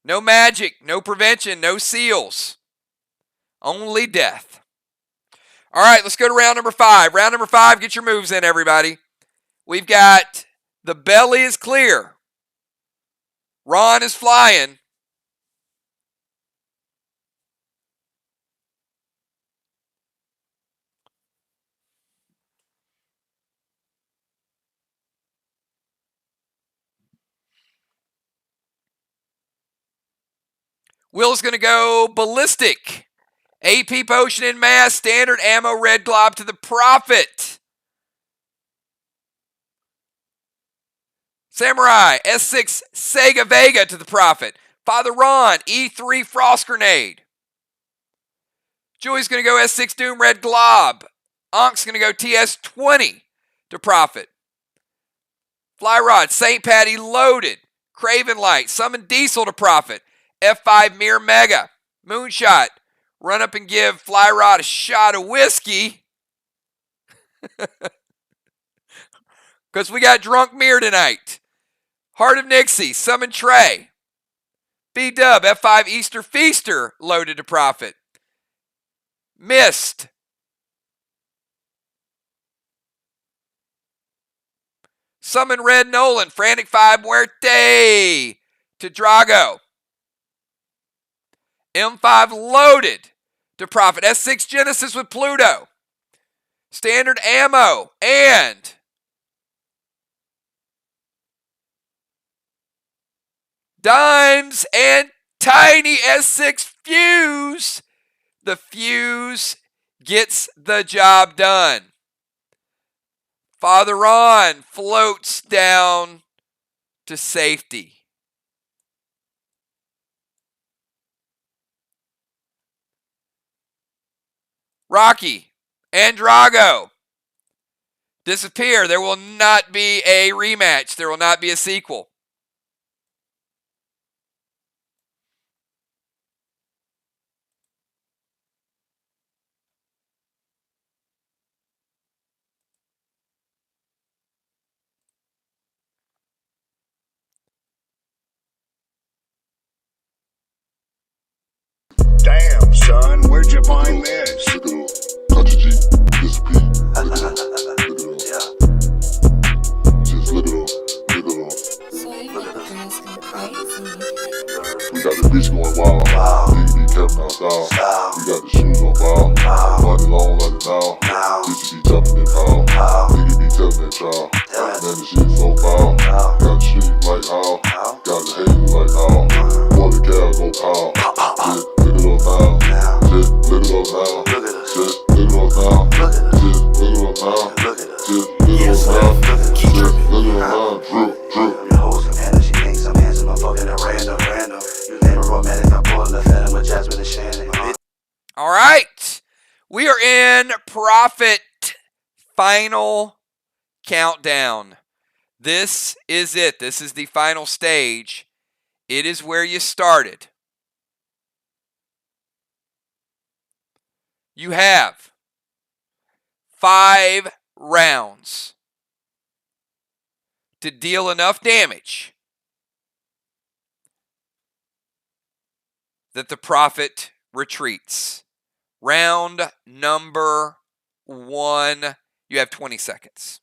No magic, no prevention, no seals. Only death. All right, let's go to round number 5. Round number 5, get your moves in, everybody. We've got the belly is clear. Ron is flying. Will's going to go ballistic. AP potion in mass, standard ammo, red glob to the Prophet. Samurai, S6 Sega Vega to the Prophet. Father Ron, E3 Frost Grenade. Julie's going to go S6 Doom Red Glob. Ank's going to go TS20 to Prophet. Fly Rod, St. Patty loaded. Craven Light, Summon Diesel to Prophet. F5 Mirror Mega. Moonshot, run up and give Fly Rod a shot of whiskey. Because we got Drunk Mirror tonight. Heart of Nixie, Summon Trey. B-Dub, F5 Easter Feaster loaded to Prophet. Mist. Summon Red Nolan, Frantic 5 Muerte to Drago. M5 loaded to Prophet. S6 Genesis with Pluto. Standard ammo and dimes and tiny S6 fuse. The fuse gets the job done. Father Ron floats down to safety. Rocky and Drago disappear. There will not be a rematch. There will not be a sequel. Damn, son, where'd you find this? Country G, this P. Look at them. Yeah. Just look at them. Look at them. So you got the girls going crazy. We got the bitch going wild. Nigga be capping our style. We got the shoes on file. Money long like a now. Bitch be jumping that foul. Nigga be telling that child. Man, the shit so foul. Got the street like how. Got the haters like how. Boy, the cow go pow. Look at those now. Shit, look at those now. Shit, look at those now. Shit, look at those now. Shit, look at those now. Shit, look at those now. Drip, drip. Your hoes some energy, ain't some handsome, I'm fucking at random. You name a romantic, I'm pulling the phantom with Jasmine and Shannon. All right. We are in Prophet Final Countdown. This is it. This is the final stage. It is where you started. You have 5 rounds to deal enough damage that the prophet retreats. Round number 1, you have 20 seconds.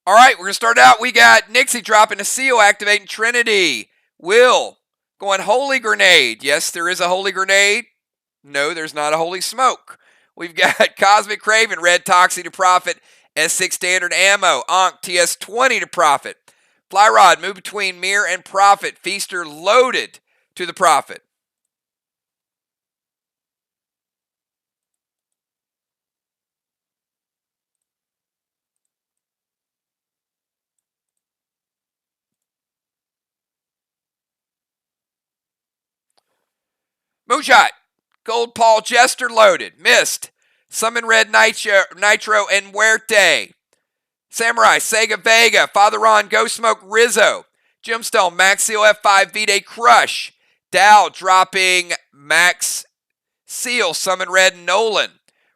All right, we're going to start out. We got Nixie dropping a seal, activating Trinity. Will going Holy Grenade. Yes, there is a Holy Grenade. No, there's not a Holy Smoke. We've got Cosmic Craven, Red Toxie to Prophet, S6 Standard Ammo, Ankh TS20 to Prophet. Flyrod, move between Mirror and Prophet. Feaster loaded to the Prophet. Moonshot, Gold Paul Jester loaded. Missed. Summon Red Nitro and Muerte. Samurai, Sega Vega, Father Ron, Ghost Smoke, Rizzo. Gemstone, Max Seal F5, V-Day Crush. Dow dropping Max Seal, Summon Red Nolan.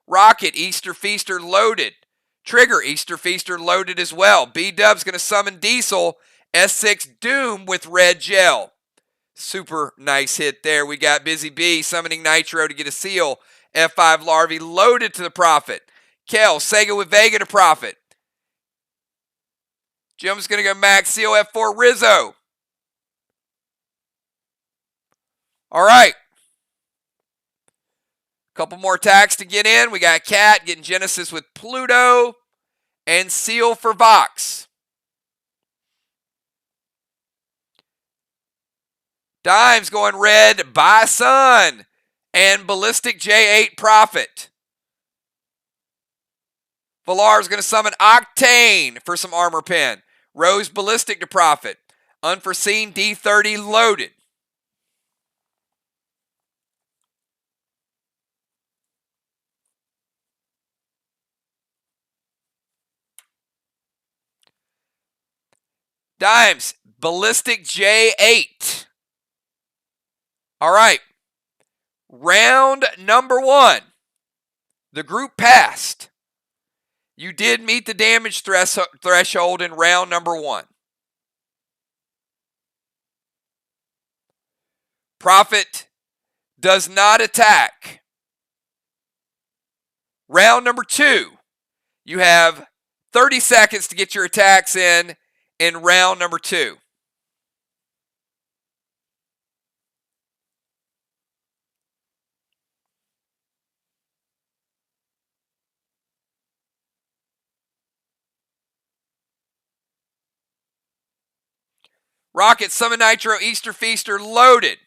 Rocket, Easter Feaster loaded. Trigger, Easter Feaster loaded as well. B-Dub's going to summon Diesel, S6 Doom with Red Gel. Super nice hit there. We got Busy Bee summoning Nitro to get a seal. F5 Larvae loaded to the Prophet. Kel, Sega with Vega to Prophet. Jim's going to go Max Seal F4 Rizzo. All right. Couple more attacks to get in. We got Cat getting Genesis with Pluto and Seal for Vox. Dimes going red by Sun and Ballistic J8 Prophet. Valar's going to summon Octane for some armor pen. Rose Ballistic to Prophet. Unforeseen D30 loaded. Dimes, Ballistic J8. All right. Round number 1. The group passed. You did meet the damage threshold in round number 1. Prophet does not attack. Round number 2. You have 30 seconds to get your attacks in round number 2. Rocket, summon Nitro, Easter Feaster loaded.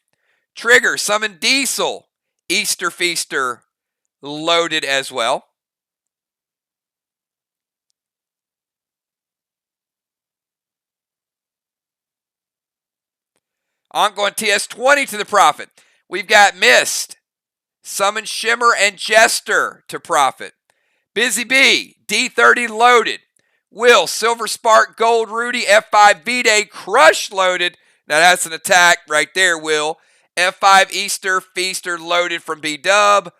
Trigger, summon Diesel, Easter Feaster loaded as well. Ongoing TS20 to the Prophet. We've got Mist, Summon Shimmer, and Jester to Prophet. Busy Bee, D30 loaded. Will, Silver Spark, Gold Rudy, F5 V-Day, Crush loaded. Now that's an attack right there, Will. F5 Easter, Feaster loaded from B-Dub.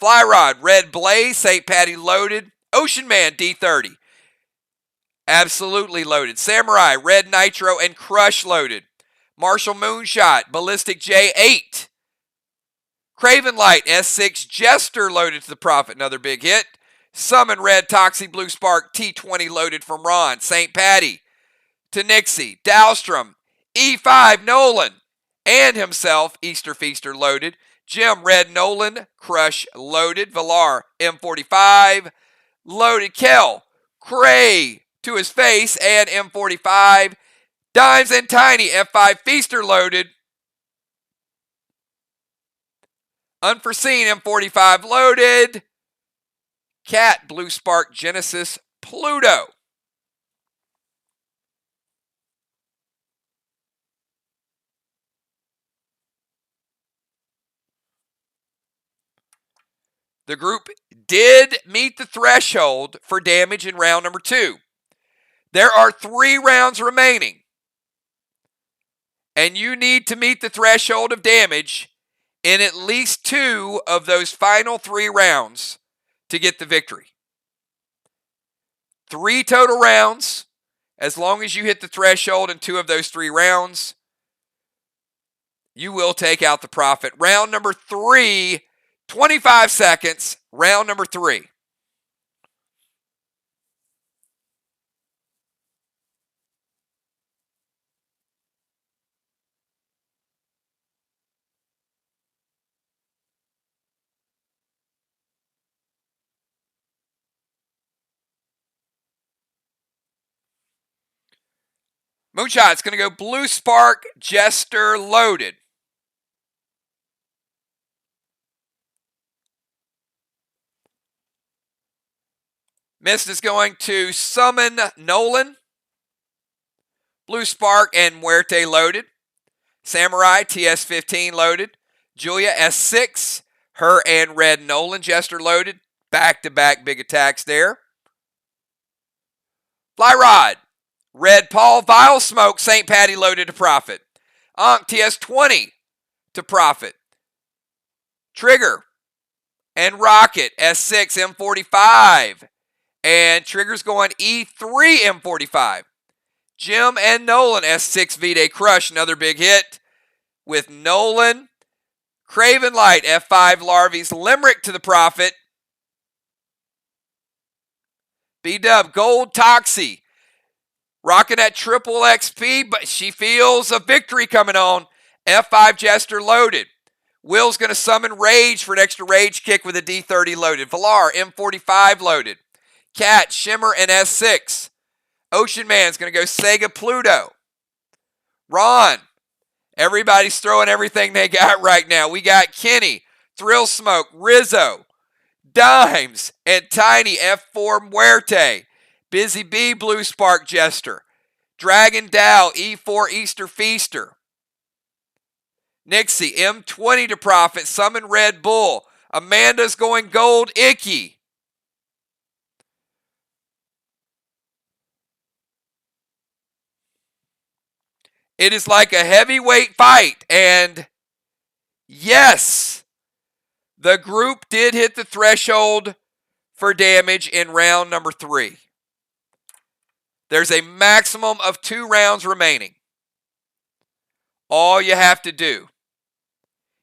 Flyrod, Red Blaze, St. Patty loaded. Ocean Man, D30. Absolutely loaded. Samurai, Red Nitro, and Crush loaded. Marshall Moonshot, Ballistic J8. Craven Light, S6 Jester loaded to the Prophet, another big hit. Summon Red Toxie Blue Spark, T20 loaded from Ron. St. Patty to Nixie. Dahlstrom, E5 Nolan, and himself, Easter Feaster loaded. Jim Red Nolan, Crush loaded. Valar, M45 loaded. Kel, Cray to his face, and M45. Dimes and Tiny, F5 Feaster loaded. Unforeseen, M45 loaded. Cat, Blue Spark, Genesis, Pluto. The group did meet the threshold for damage in round number 2. There are 3 rounds remaining, and you need to meet the threshold of damage in at least 2 of those final 3 rounds to get the victory. 3 total rounds. As long as you hit the threshold in 2 of those 3 rounds, you will take out the Prophet. Round number 3, 25 seconds. Round number 3. Moonshot's going to go Blue Spark, Jester loaded. Mist is going to Summon Nolan, Blue Spark, and Muerte loaded. Samurai, TS15 loaded. Julia, S6, her and Red Nolan, Jester loaded. Back-to-back big attacks there. Flyrod, Red Paul, Vile Smoke, St. Patty loaded to Prophet. Ankh, TS20 to Prophet. Trigger and Rocket, S6, M45. And Trigger's going E3, M45. Jim and Nolan, S6 V-Day Crush, another big hit with Nolan. Craven Light, F5 Larvies, Limerick to the Prophet. B-Dub, Gold Toxie. Rocking that triple XP, but she feels a victory coming on. F5 Jester loaded. Will's going to summon Rage for an extra Rage kick with a D30 loaded. Valar, M45 loaded. Cat, Shimmer, and S6. Ocean Man's going to go Sega Pluto. Ron, everybody's throwing everything they got right now. We got Kenny, Thrill Smoke, Rizzo, Dimes, and Tiny, F4 Muerte. Busy Bee, Blue Spark Jester. Dragon Dow, E4 Easter Feaster. Nixie, M20 to Prophet, Summon Red Bull. Amanda's going Gold Icky. It is like a heavyweight fight, and yes, the group did hit the threshold for damage in round number 3. There's a maximum of 2 rounds remaining. All you have to do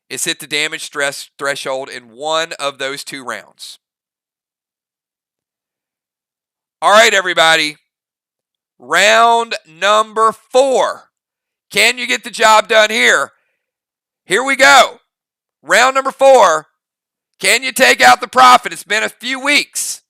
is hit the damage threshold in one of those 2 rounds. All right, everybody. Round number 4. Can you get the job done here? Here we go. Round number 4. Can you take out the Prophet? It's been a few weeks.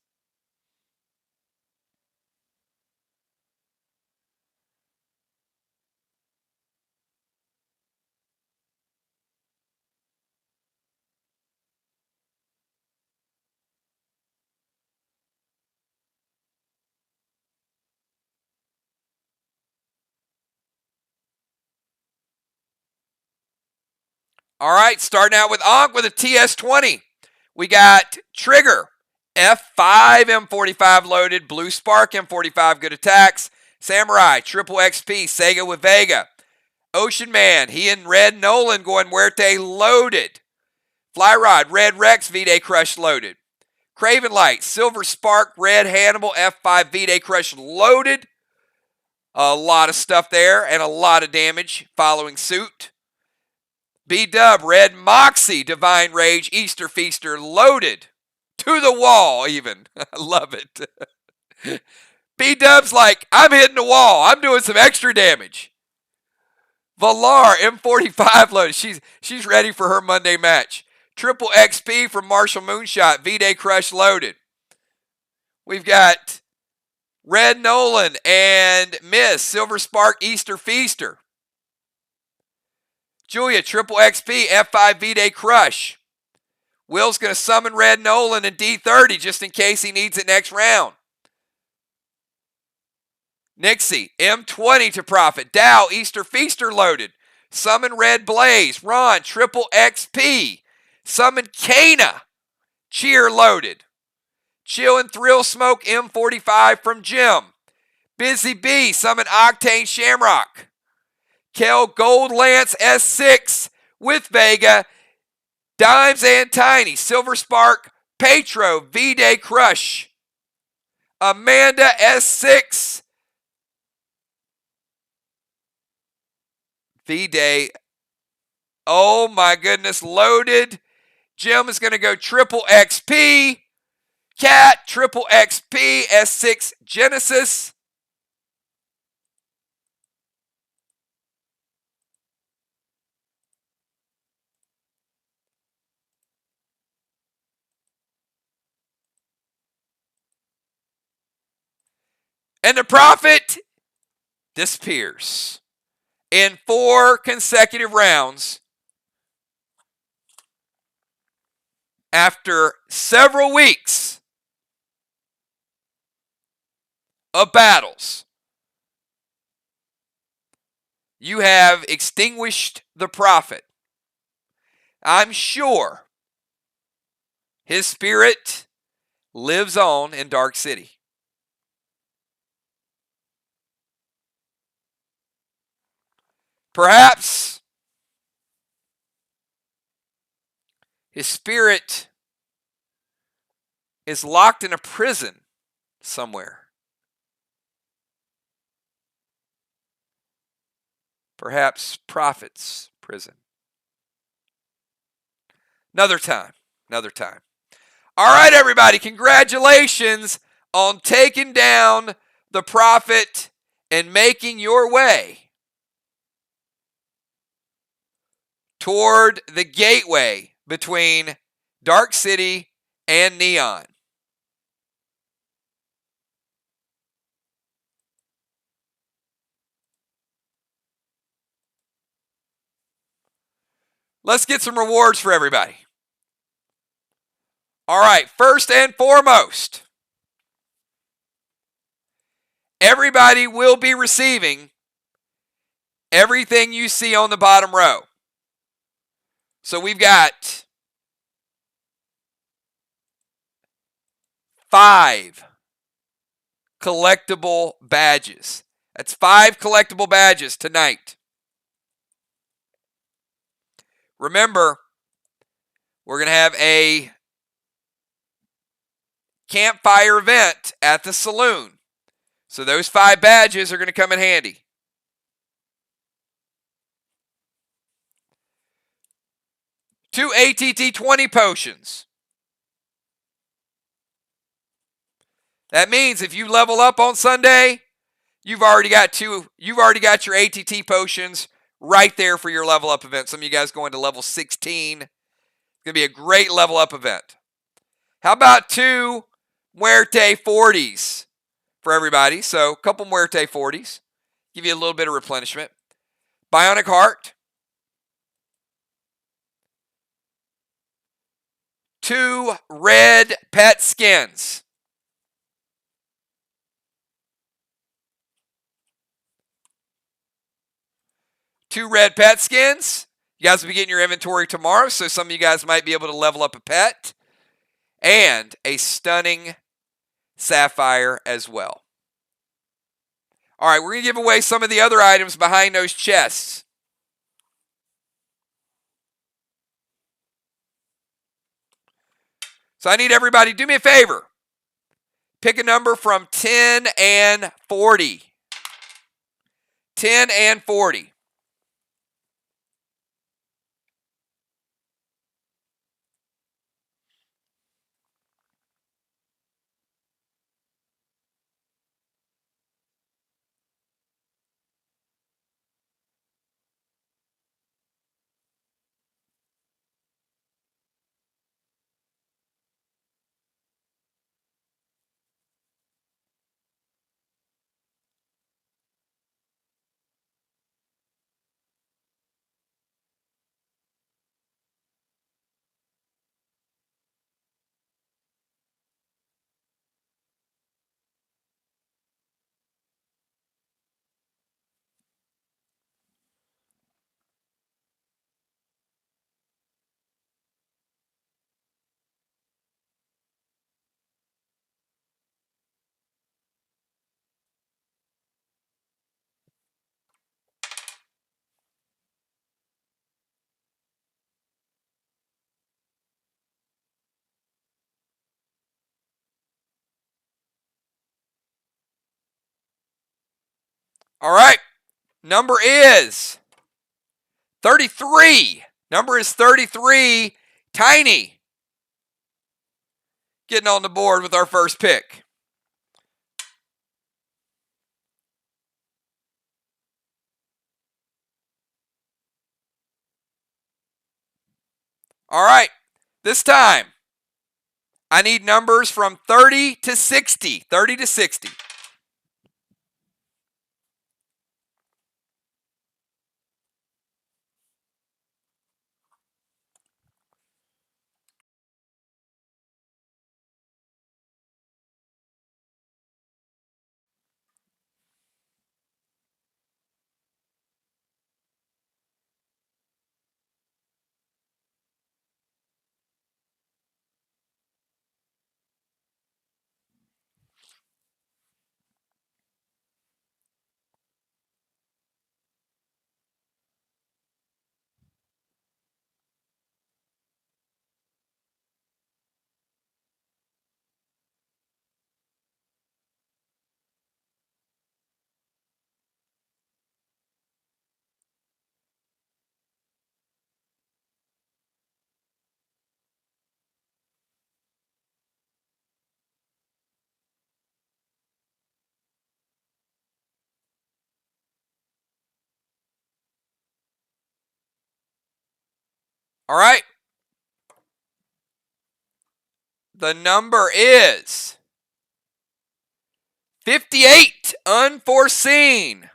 All right, starting out with Ankh with a TS20. We got Trigger, F5 M45 loaded, Blue Spark M45 good attacks, Samurai, Triple XP, Sega with Vega, Ocean Man, he and Red Nolan going Muerte loaded, Fly Rod, Red Rex, V-Day Crush loaded, Craven Light, Silver Spark, Red Hannibal, F5 V-Day Crush loaded. A lot of stuff there and a lot of damage following suit. B-Dub, Red Moxie, Divine Rage, Easter Feaster loaded. To the wall even. I love it. B-Dub's like, I'm hitting the wall. I'm doing some extra damage. Valar, M45 loaded. She's ready for her Monday match. Triple XP from Marshall Moonshot, V-Day Crush loaded. We've got Red Nolan and Miss, Silver Spark, Easter Feaster. Julia, Triple XP, F5 V-Day Crush. Will's going to summon Red Nolan and D30 just in case he needs it next round. Nixie, M20 to profit. Dow, Easter Feaster loaded. Summon Red Blaze. Ron, Triple XP. Summon Kana. Cheer loaded. Chill and Thrill Smoke, M45 from Jim. Busy Bee, summon Octane Shamrock. Kel Gold Lance S6 with Vega. Dimes and Tiny, Silver Spark, Petro, V-Day Crush. Amanda S6. V-Day. Oh my goodness, loaded. Jim is going to go Triple XP. Cat, Triple XP, S6 Genesis. And the Prophet disappears in 4 consecutive rounds after several weeks of battles. You have extinguished the Prophet. I'm sure his spirit lives on in Dark City. Perhaps his spirit is locked in a prison somewhere. Perhaps Prophet's prison. Another time. All right, everybody, congratulations on taking down the Prophet and making your way toward the gateway between Dark City and Neon. Let's get some rewards for everybody. All right, first and foremost, everybody will be receiving everything you see on the bottom row. So we've got 5 collectible badges. That's 5 collectible badges tonight. Remember, we're going to have a campfire event at the saloon. So those 5 badges are going to come in handy. Two ATT 20 potions. That means if you level up on Sunday, you've already got your ATT potions right there for your level up event. Some of you guys going to level 16. It's going to be a great level up event. How about 2 Muerte 40s for everybody? So a couple Muerte 40s. Give you a little bit of replenishment. Bionic Heart. 2 red pet skins. Two red pet skins. You guys will be getting your inventory tomorrow, so some of you guys might be able to level up a pet and a stunning sapphire as well. All right, we're going to give away some of the other items behind those chests. So I need everybody, do me a favor. Pick a number from 10 and 40. 10 and 40. All right. Number is 33. Number is 33. Tiny. Getting on the board with our first pick. All right. This time, I need numbers from 30 to 60. 30 to 60. All right. The number is 58. Unforeseen.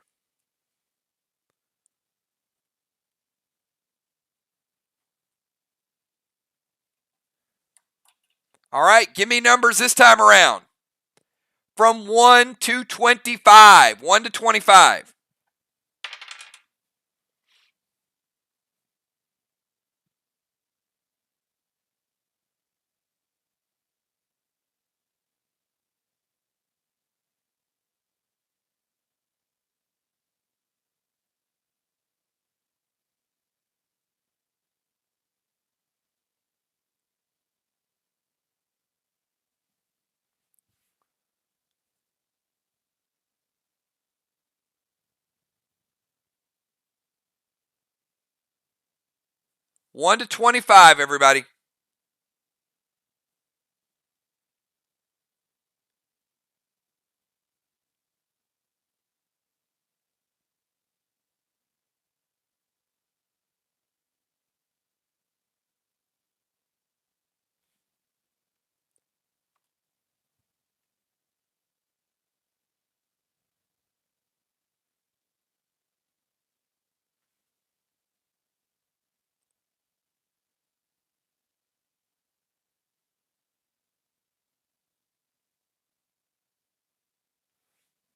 All right. Give me numbers this time around. From 1 to 25. 1 to 25. One to 25, everybody.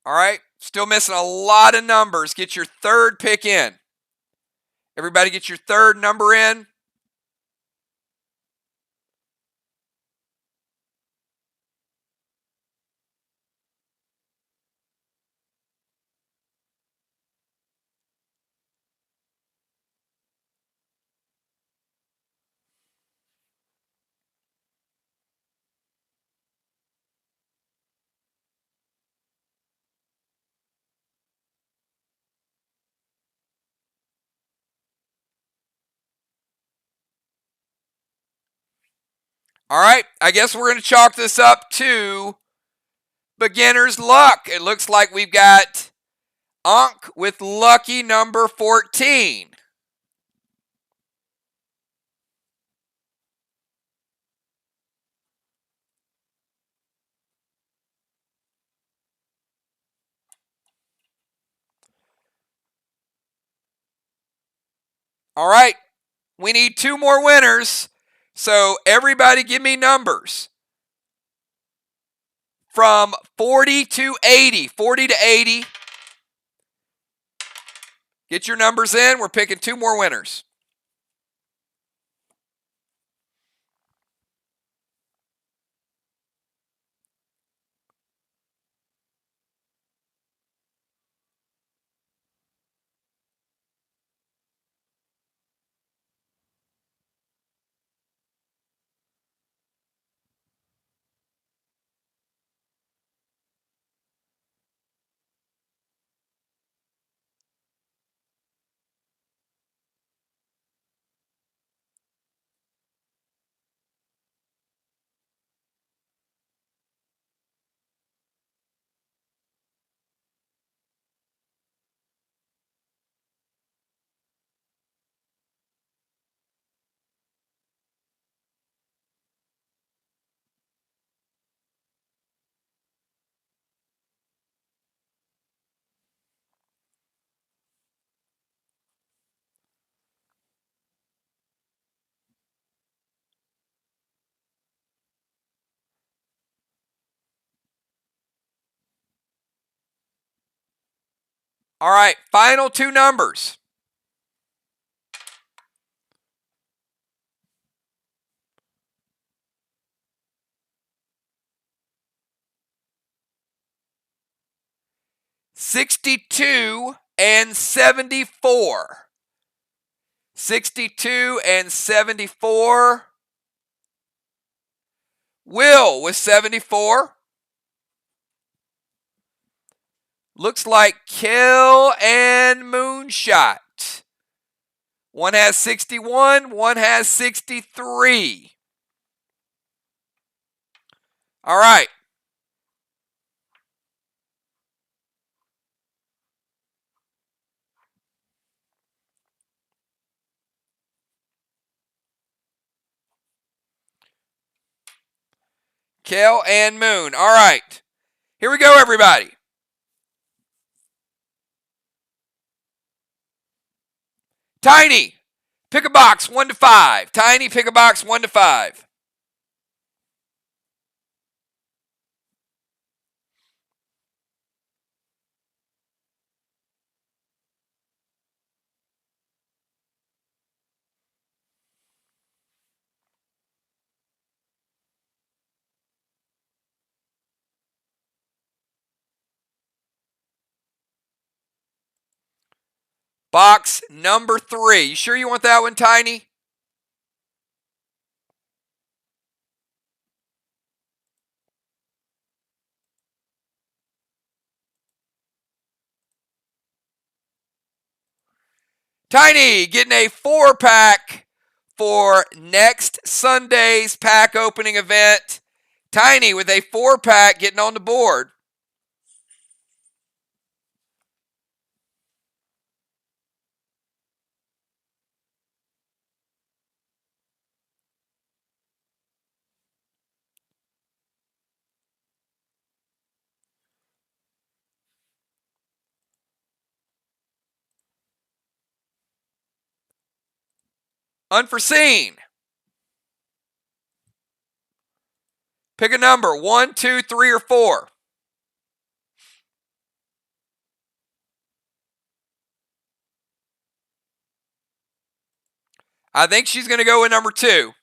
All right. Still missing a lot of numbers. Get your third pick in. Everybody get your third number in. All right, I guess we're going to chalk this up to beginner's luck. It looks like we've got Ankh with lucky number 14. All right, we need 2 more winners. So everybody give me numbers from 40 to 80. 40 to 80. Get your numbers in. We're picking 2 more winners. All right, final 2 numbers. $62 and $74. 62 and 74. Will with 74. Looks like Kill and Moonshot. One has 61, one has 63. All right. Kill and Moon. All right. Here we go, everybody. Tiny, pick a box 1 to 5. Tiny, pick a box 1 to 5. Box number 3. You sure you want that one, Tiny? Tiny getting a 4-pack for next Sunday's pack opening event. Tiny with a 4-pack getting on the board. Unforeseen. Pick a number 1, 2, 3, or 4. I think she's going to go with number 2.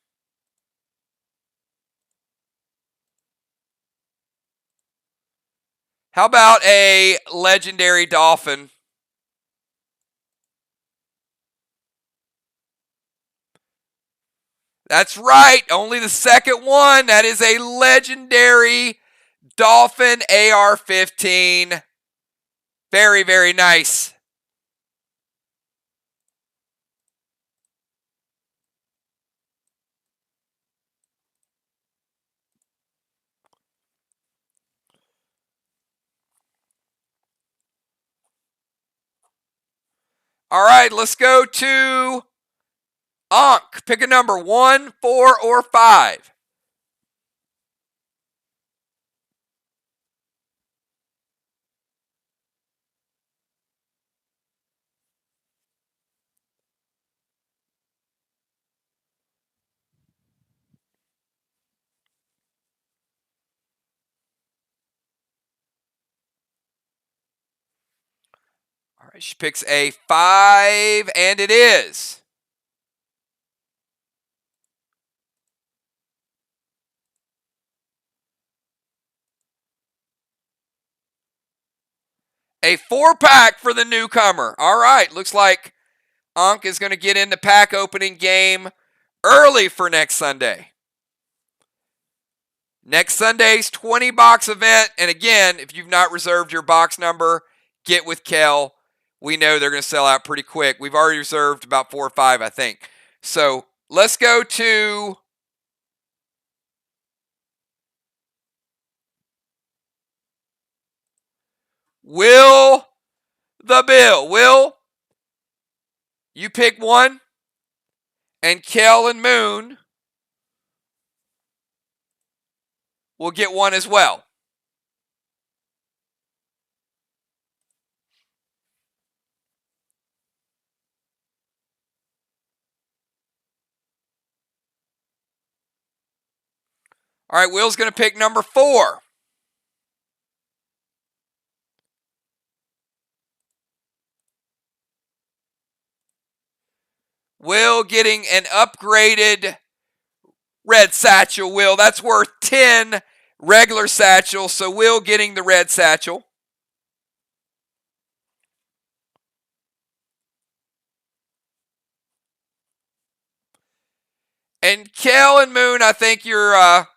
How about a legendary dolphin? That's right. Only the second one. That is a legendary dolphin AR-15. Very, very nice. All right, let's go to Ankh. Pick a number, 1, 4, or 5. All right, she picks a 5, and it is a 4-pack for the newcomer. All right, looks like Ankh is going to get in the pack opening game early for next Sunday. Next Sunday's 20-box event. And again, if you've not reserved your box number, get with Kel. We know they're going to sell out pretty quick. We've already reserved about 4 or 5, I think. So let's go to Will the Bill. Will, you pick one, and Kel and Moon will get one as well. All right, Will's going to pick number 4. Will getting an upgraded red satchel. Will, that's worth 10 regular satchels, so Will getting the red satchel. And Kel and Moon, I think you're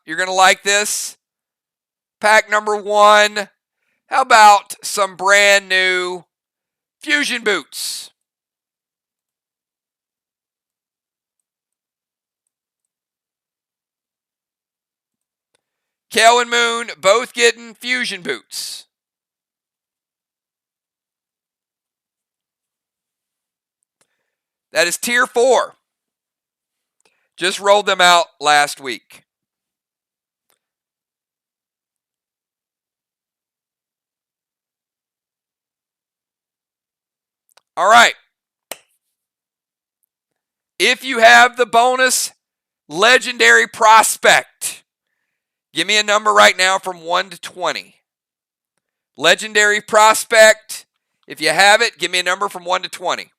going to like this. Pack number 1. How about some brand new Fusion boots? Kel and Moon both getting Fusion boots. That is tier 4. Just rolled them out last week. All right. If you have the bonus legendary prospect, give me a number right now from 1 to 20. Legendary prospect, if you have it, give me a number from 1 to 20.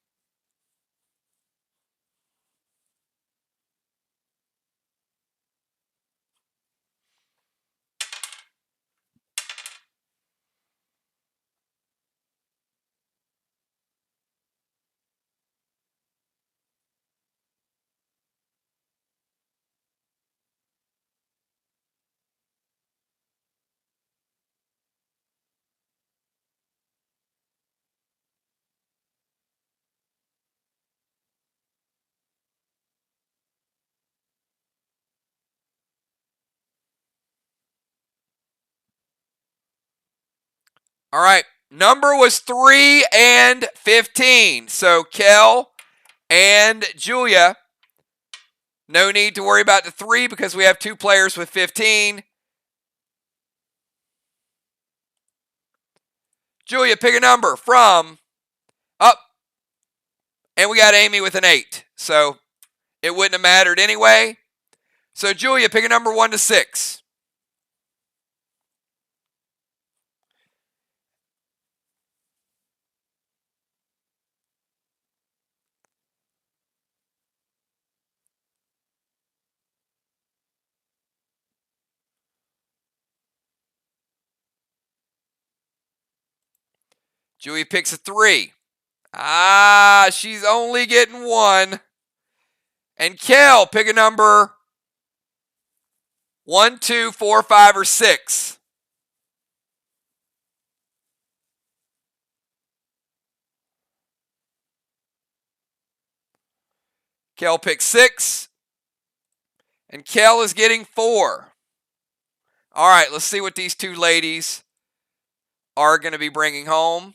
All right. Number was 3 and 15. So Kel and Julia, no need to worry about the 3 because we have 2 players with 15. Julia, pick a number from up. And we got Amy with an 8. So it wouldn't have mattered anyway. So Julia, pick a number 1 to 6. Julia picks a 3. Ah, she's only getting 1. And Kel, pick a number 1, 2, 4, 5, or 6. Kel picks 6. And Kel is getting 4. All right, let's see what these two ladies are going to be bringing home.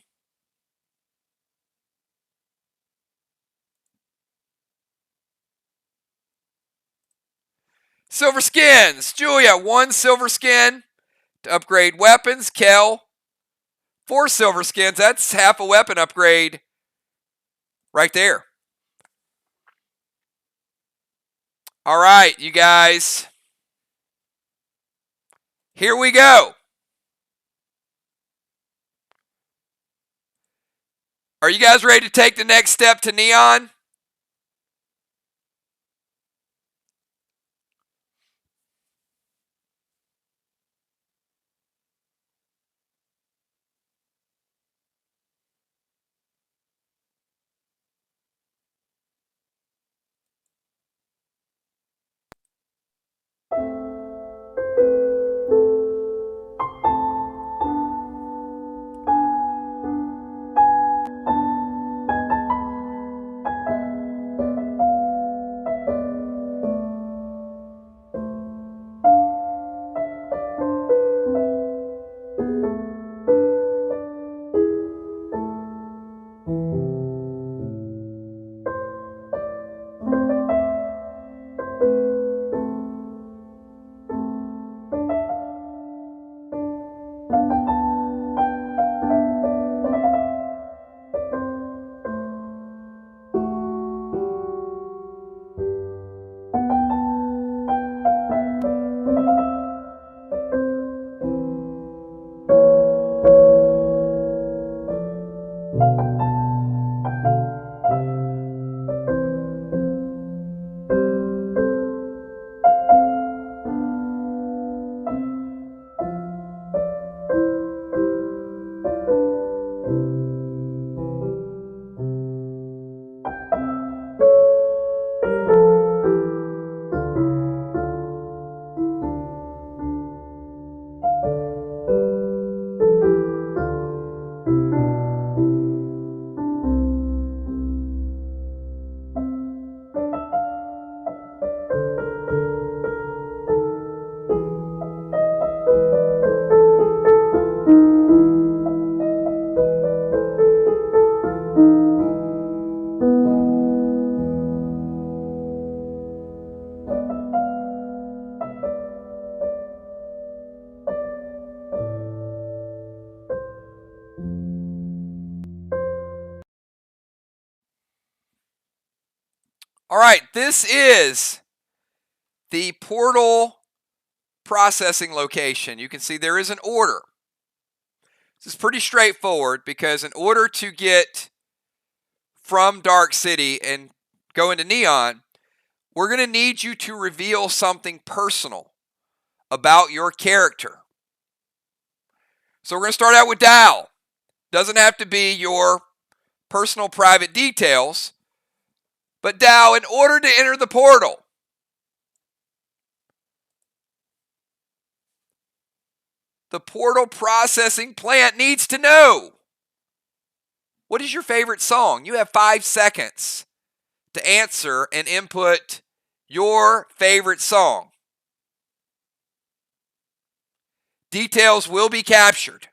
Silver skins. Julia, 1 silver skin to upgrade weapons. Kel, 4 silver skins. That's half a weapon upgrade right there. All right, you guys. Here we go. Are you guys ready to take the next step to Neon? All right, this is the portal processing location. You can see there is an order. This is pretty straightforward because in order to get from Dark City and go into Neon, we're going to need you to reveal something personal about your character. So we're going to start out with Dow. Doesn't have to be your personal private details. But Dow, in order to enter the portal, the portal processing plant needs to know, what is your favorite song? You have 5 seconds to answer and input your favorite song. Details will be captured.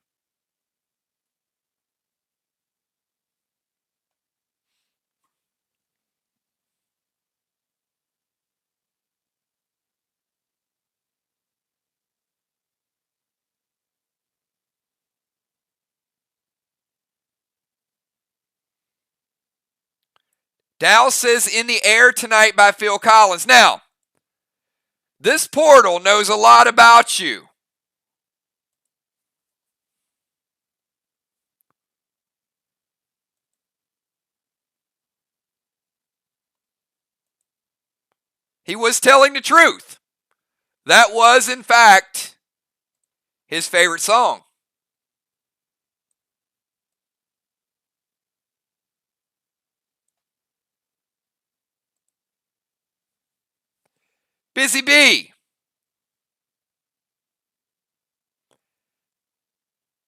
Dow says In the Air Tonight by Phil Collins. Now, this portal knows a lot about you. He was telling the truth. That was, in fact, his favorite song. Busy Bee.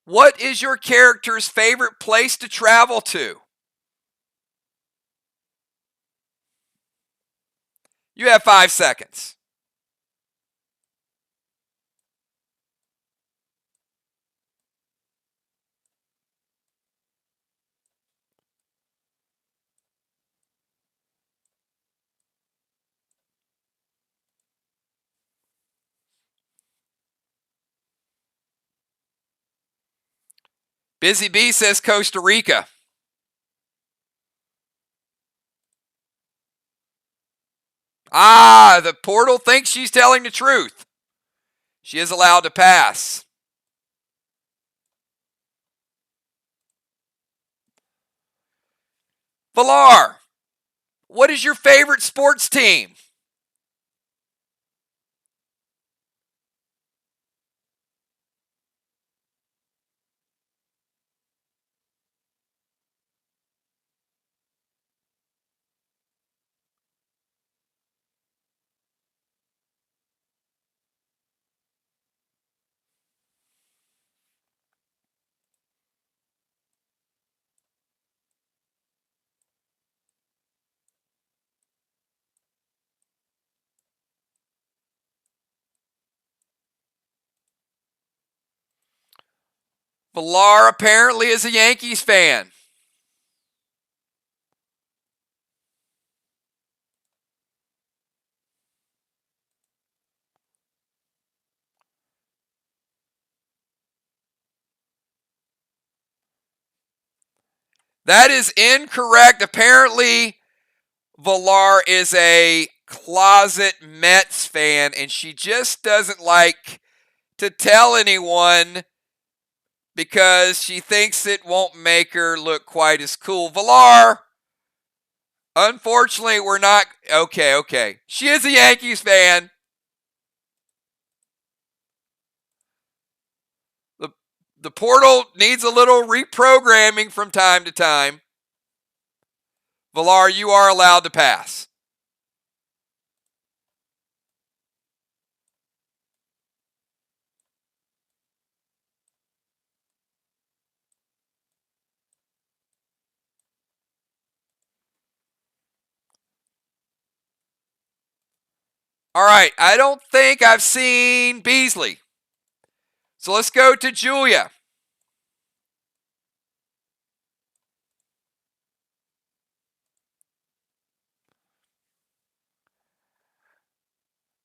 What is your character's favorite place to travel to? You have 5 seconds. Busy Bee says Costa Rica. The portal thinks she's telling the truth. She is allowed to pass. Valar, what is your favorite sports team? Valar apparently is a Yankees fan. That is incorrect. Apparently, Valar is a closet Mets fan, and she just doesn't like to tell anyone because she thinks it won't make her look quite as cool. Valar, unfortunately, we're not. Okay. She is a Yankees fan. The portal needs a little reprogramming from time to time. Valar, you are allowed to pass. All right, I don't think I've seen Beasley. So let's go to Julia.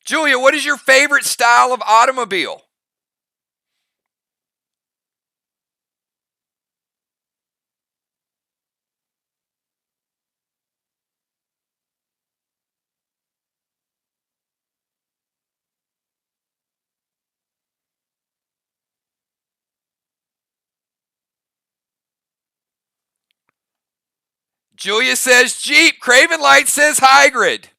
Julia, what is your favorite style of automobile? Julia says Jeep. Craven Light says Hybrid.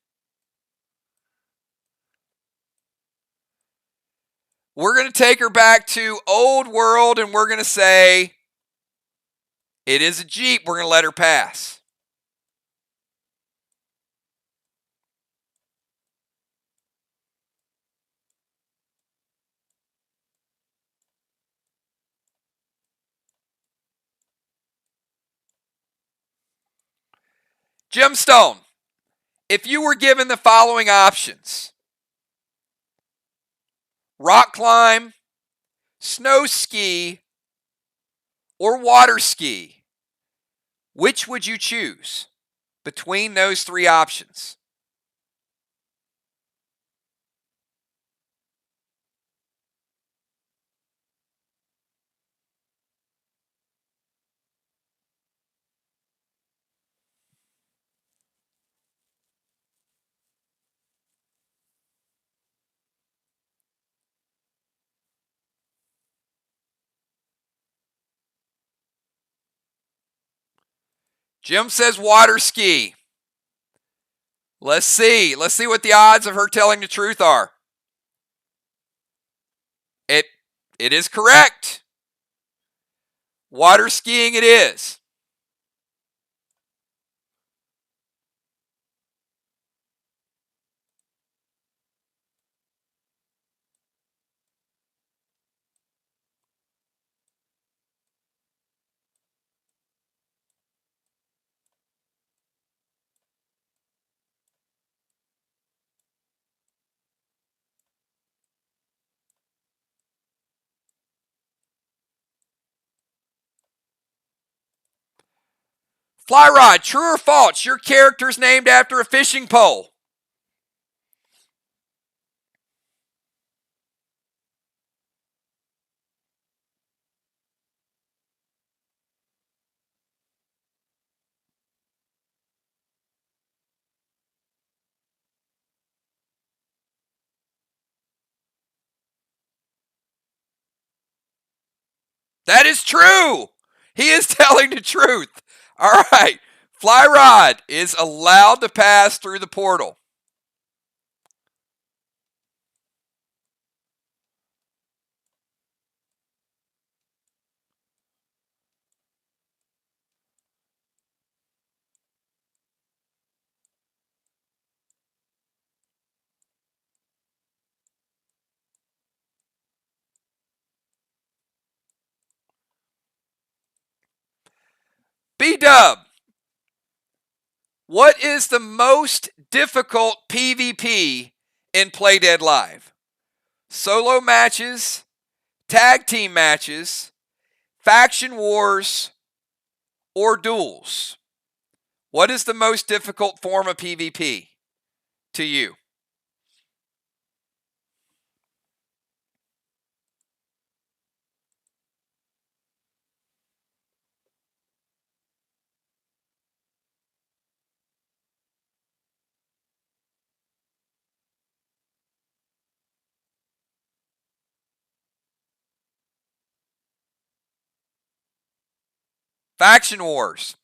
We're going to take her back to Old World and we're going to say it is a Jeep. We're going to let her pass. Gemstone, if you were given the following options: rock climb, snow ski, or water ski, which would you choose between those 3 options? Jim says water ski. Let's see. Let's see what the odds of her telling the truth are. It is correct. Water skiing it is. Fly Rod, true or false? Your character's named after a fishing pole. That is true. He is telling the truth. All right. Fly Rod is allowed to pass through the portal. B-Dub, what is the most difficult PvP in Play Dead Live? Solo matches, tag team matches, faction wars, or duels? What is the most difficult form of PvP to you? Faction wars.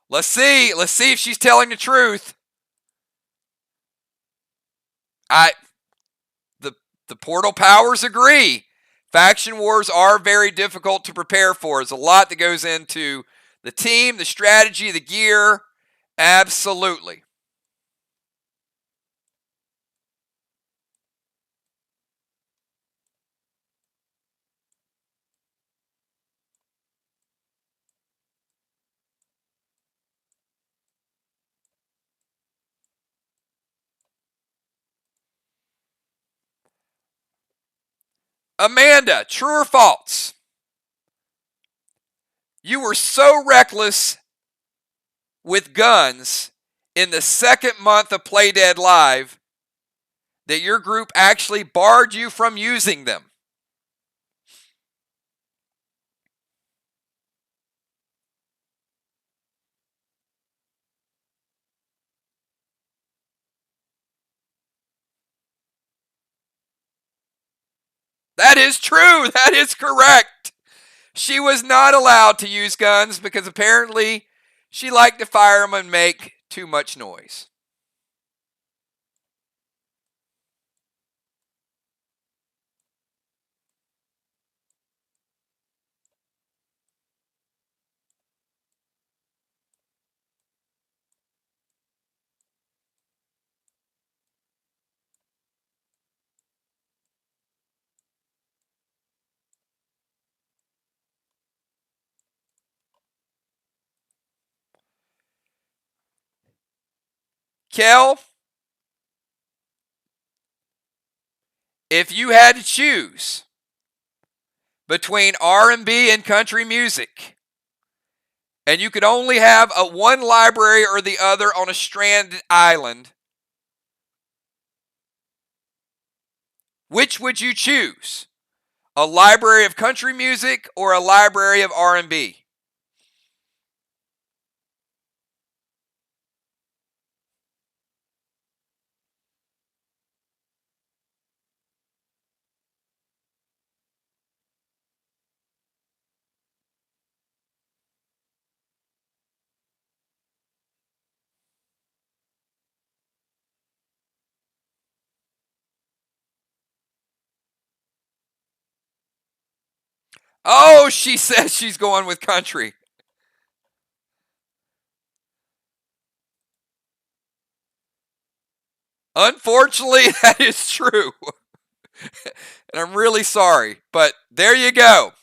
Let's see. Let's see if she's telling the truth. The the portal powers agree. Faction wars are very difficult to prepare for. There's a lot that goes into the team, the strategy, the gear. Absolutely. Amanda, true or false? You were so reckless with guns in the second month of Play Dead Live that your group actually barred you from using them. That is true. That is correct. She was not allowed to use guns because apparently she liked to fire them and make too much noise. Kel, if you had to choose between R&B and country music, and you could only have a one library or the other on a stranded island, which would you choose? A library of country music or a library of R&B? Oh, she says she's going with country. Unfortunately, that is true. And I'm really sorry, but there you go.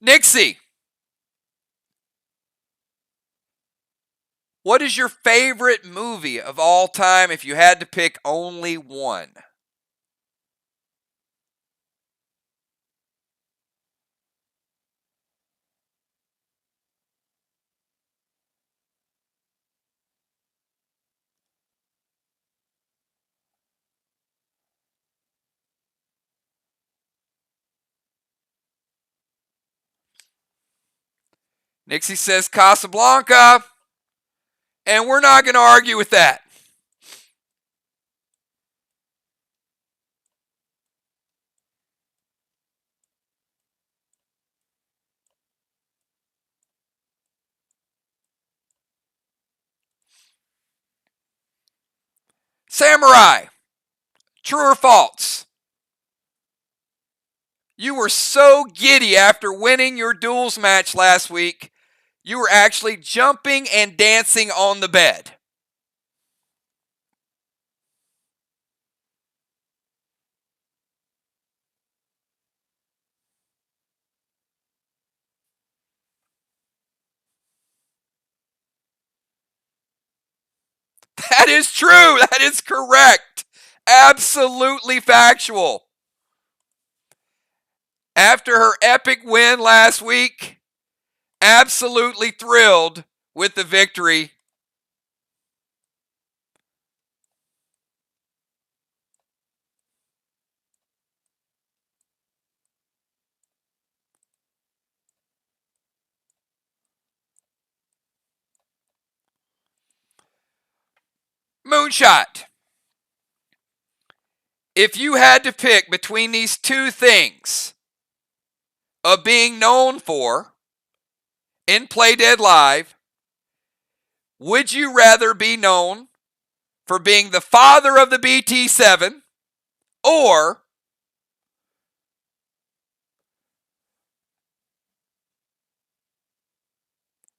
Nixie, what is your favorite movie of all time if you had to pick only one? Nixie says Casablanca, and we're not going to argue with that. Samurai, true or false? You were so giddy after winning your duels match last week, you were actually jumping and dancing on the bed. That is true. That is correct. Absolutely factual. After her epic win last week, absolutely thrilled with the victory. Moonshot. If you had to pick between these two things of being known for in Play Dead Live, would you rather be known for being the father of the BT7 or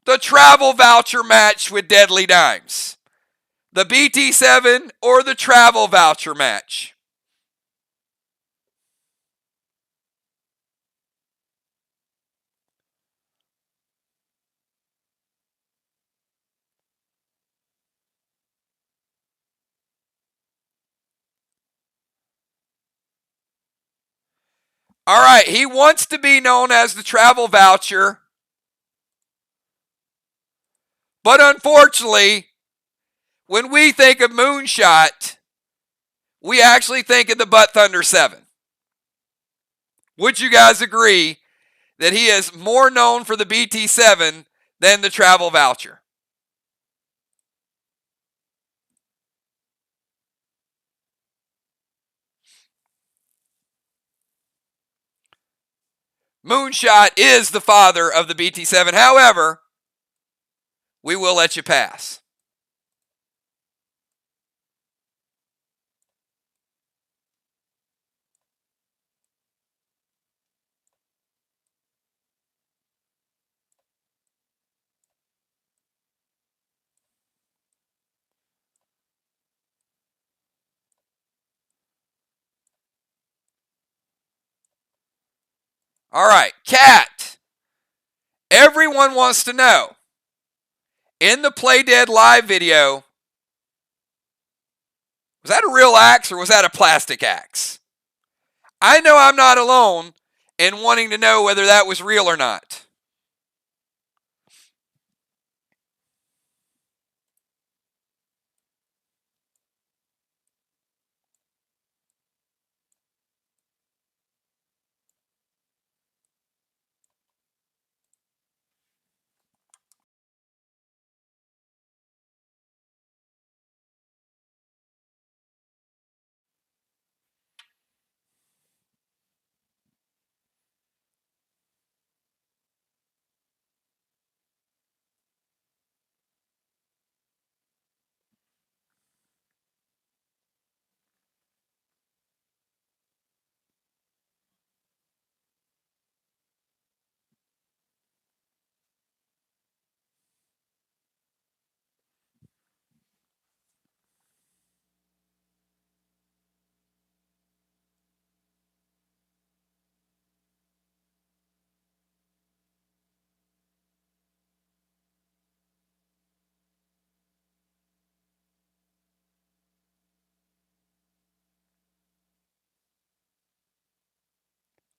the travel voucher match with Deadly Dimes? The BT7 or the travel voucher match? All right, he wants to be known as the travel voucher, but unfortunately, when we think of Moonshot, we actually think of the Butt Thunder 7. Would you guys agree that he is more known for the BT7 than the travel voucher? Moonshot is the father of the BT7. However, we will let you pass. All right, Cat. Everyone wants to know, in the Play Dead Live video, was that a real axe or was that a plastic axe? I know I'm not alone in wanting to know whether that was real or not.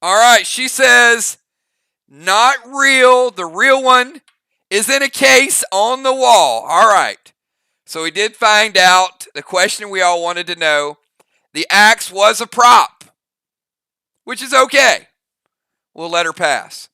All right, she says, not real. The real one is in a case on the wall. All right. So we did find out the question we all wanted to know. The axe was a prop, which is okay. We'll let her pass.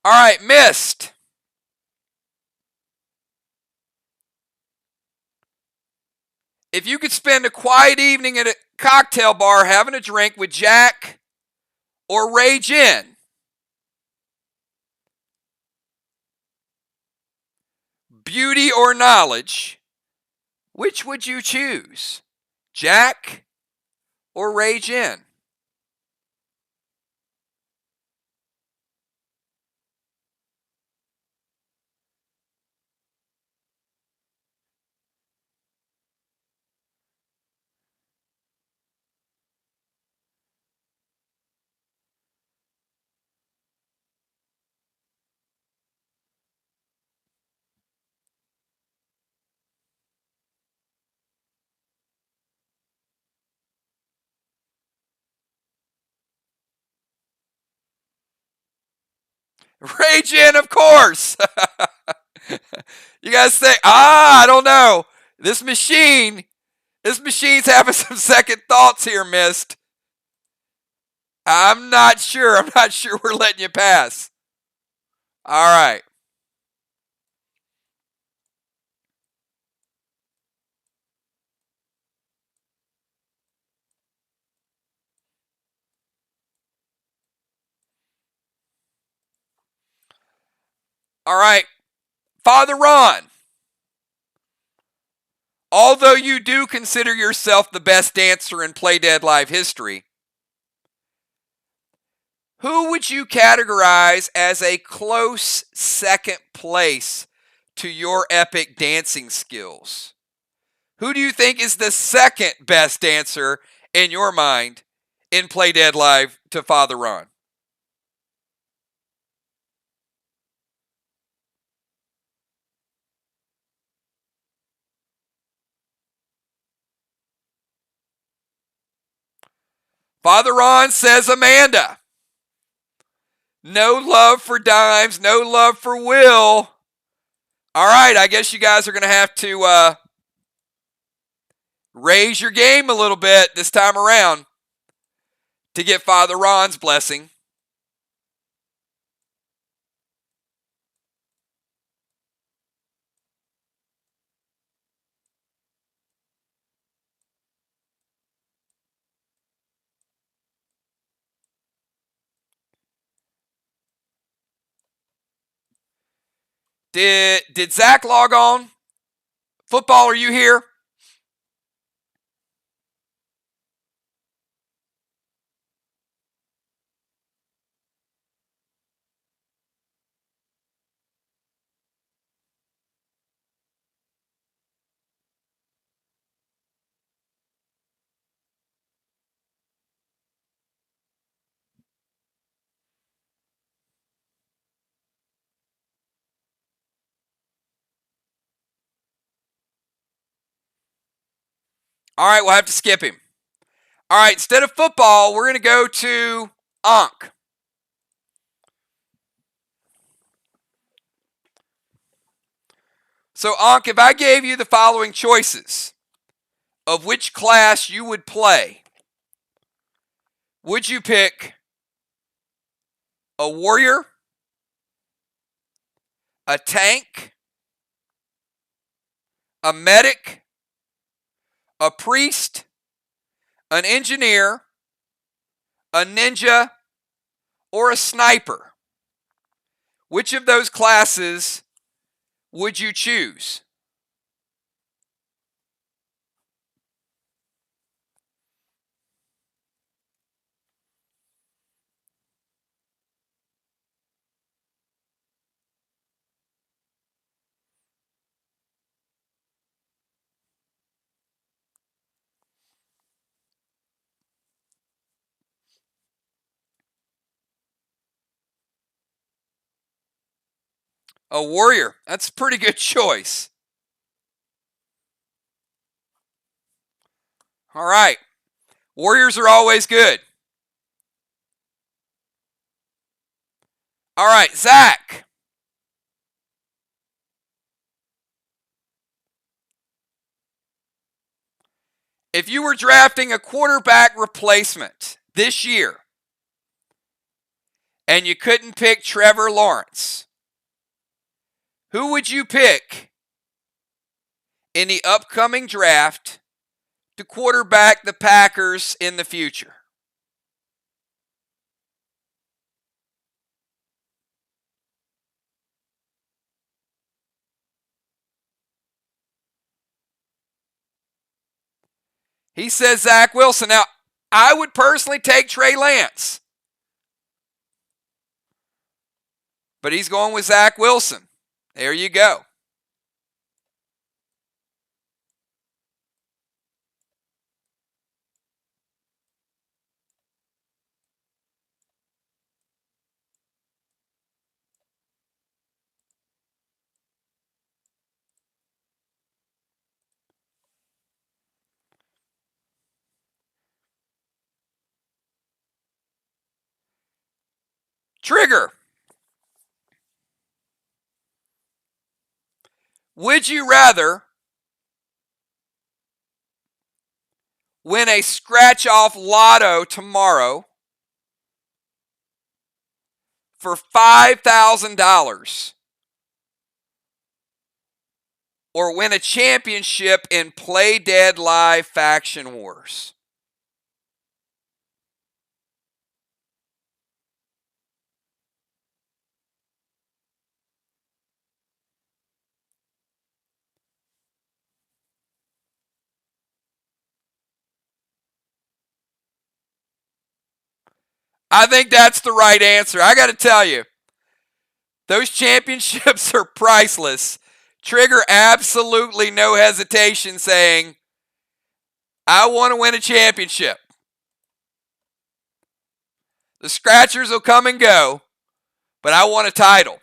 All right, missed. If you could spend a quiet evening at a cocktail bar having a drink with Jack or Ray Jen, beauty or knowledge, which would you choose? Jack or Ray Jen? Ray Jen, of course. You guys think, I don't know. This machine's having some second thoughts here, Mist. I'm not sure. I'm not sure we're letting you pass. All right. All right. Father Ron, although you do consider yourself the best dancer in Play Dead Live history, who would you categorize as a close second place to your epic dancing skills? Who do you think is the second best dancer in your mind in Play Dead Live to Father Ron? Father Ron says Amanda. No love for Dimes, no love for Will. All right, I guess you guys are going to have to raise your game a little bit this time around to get Father Ron's blessing. Did Zach log on? Football, are you here? All right, we'll have to skip him. All right, instead of football, we're going to go to Ankh. So, Ankh, if I gave you the following choices of which class you would play, would you pick a warrior, a tank, a medic, a priest, an engineer, a ninja, or a sniper? Which of those classes would you choose? A Warrior. That's a pretty good choice. All right. Warriors are always good. All right, Zach. If you were drafting a quarterback replacement this year and you couldn't pick Trevor Lawrence, who would you pick in the upcoming draft to quarterback the Packers in the future? He says Zach Wilson. Now, I would personally take Trey Lance, but he's going with Zach Wilson. There you go. Trigger. Would you rather win a scratch-off lotto tomorrow for $5,000 or win a championship in Play Dead Live Faction Wars? I think that's the right answer. I got to tell you, those championships are priceless. Trigger absolutely no hesitation saying, I want to win a championship. The scratchers will come and go, but I want a title.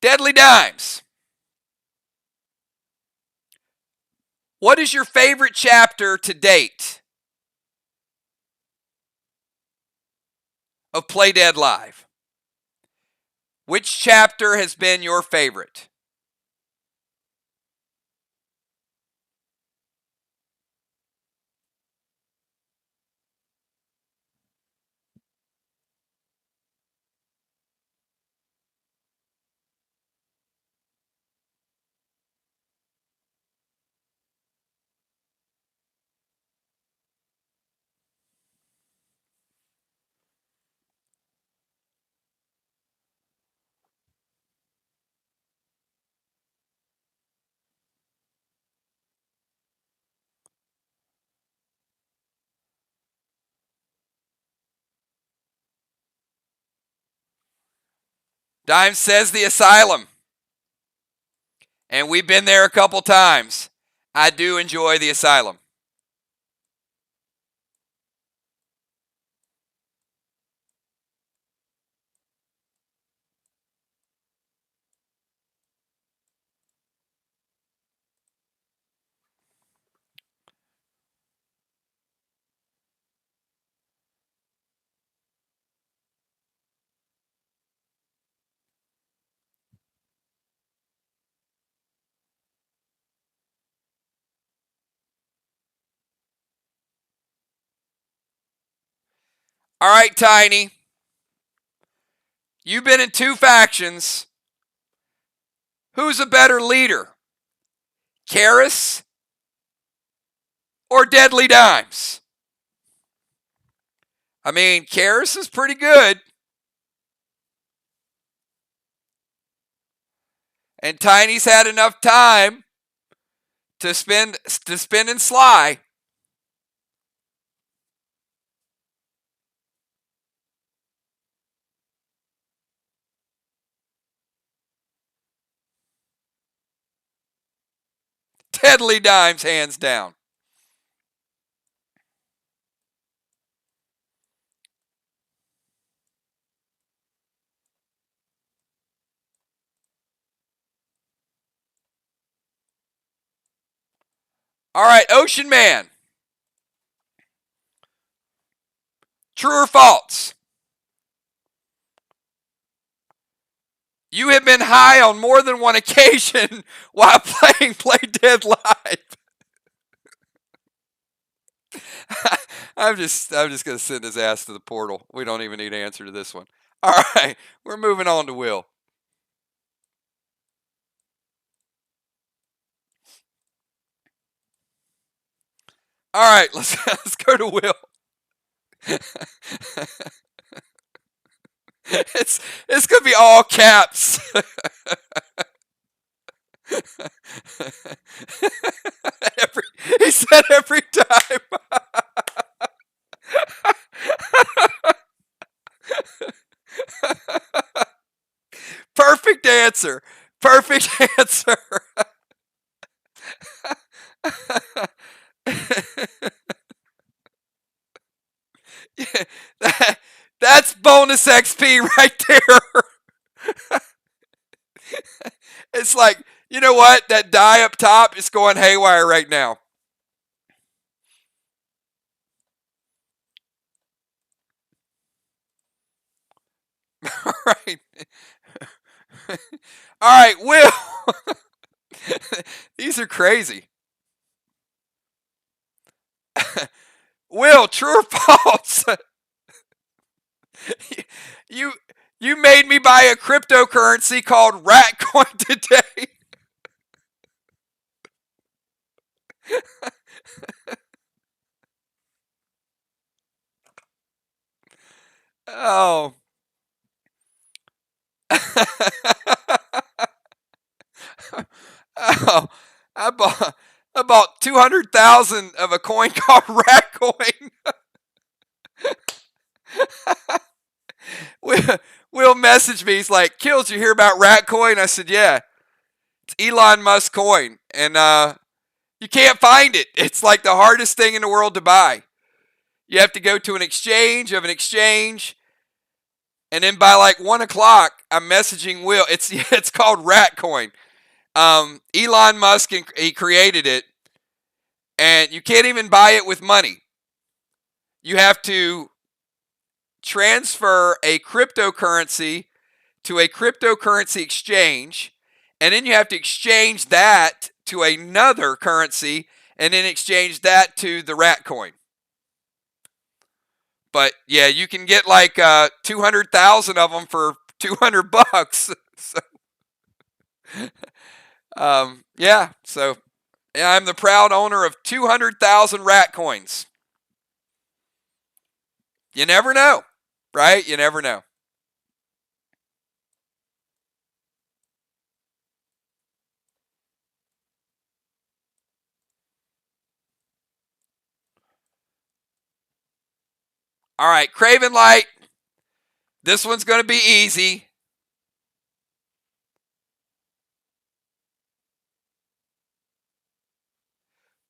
Deadly Dimes. What is your favorite chapter to date of Play Dead Live? Which chapter has been your favorite? Dime says the Asylum. And we've been there a couple times. I do enjoy the Asylum. All right, Tiny. You've been in two factions. Who's a better leader? Karis or Deadly Dimes? I mean, Karis is pretty good. And Tiny's had enough time to spin and sly. Deadly Dimes, hands down. All right, Ocean Man. True or false? You have been high on more than one occasion while playing Play Dead Live. I'm just gonna send his ass to the portal. We don't even need an answer to this one. All right, we're moving on to Will. All right, let's go to Will. It's gonna be all caps. He said every time. Perfect answer. Perfect answer. Yeah, that's bonus XP right there. It's like, you know what? That die up top is going haywire right now. All right. All right, Will. These are crazy. Will, true or false? you you made me buy a cryptocurrency called Ratcoin today. Oh. Oh, I bought 200,000 of a coin called Ratcoin. Will messaged me. He's like, "Kills, you hear about Ratcoin?" I said, "Yeah, it's Elon Musk coin, and you can't find it. It's like the hardest thing in the world to buy. You have to go to an exchange of an exchange, and then by like 1:00, I'm messaging Will. It's called Ratcoin. Elon Musk, he created it, and you can't even buy it with money. You have to transfer a cryptocurrency to a cryptocurrency exchange, and then you have to exchange that to another currency, and then exchange that to the Ratcoin. But yeah, you can get like 200,000 of them for $200. So, yeah. So yeah, I'm the proud owner of 200,000 Ratcoins. You never know, right? You never know. All right, Craven Light. This one's going to be easy.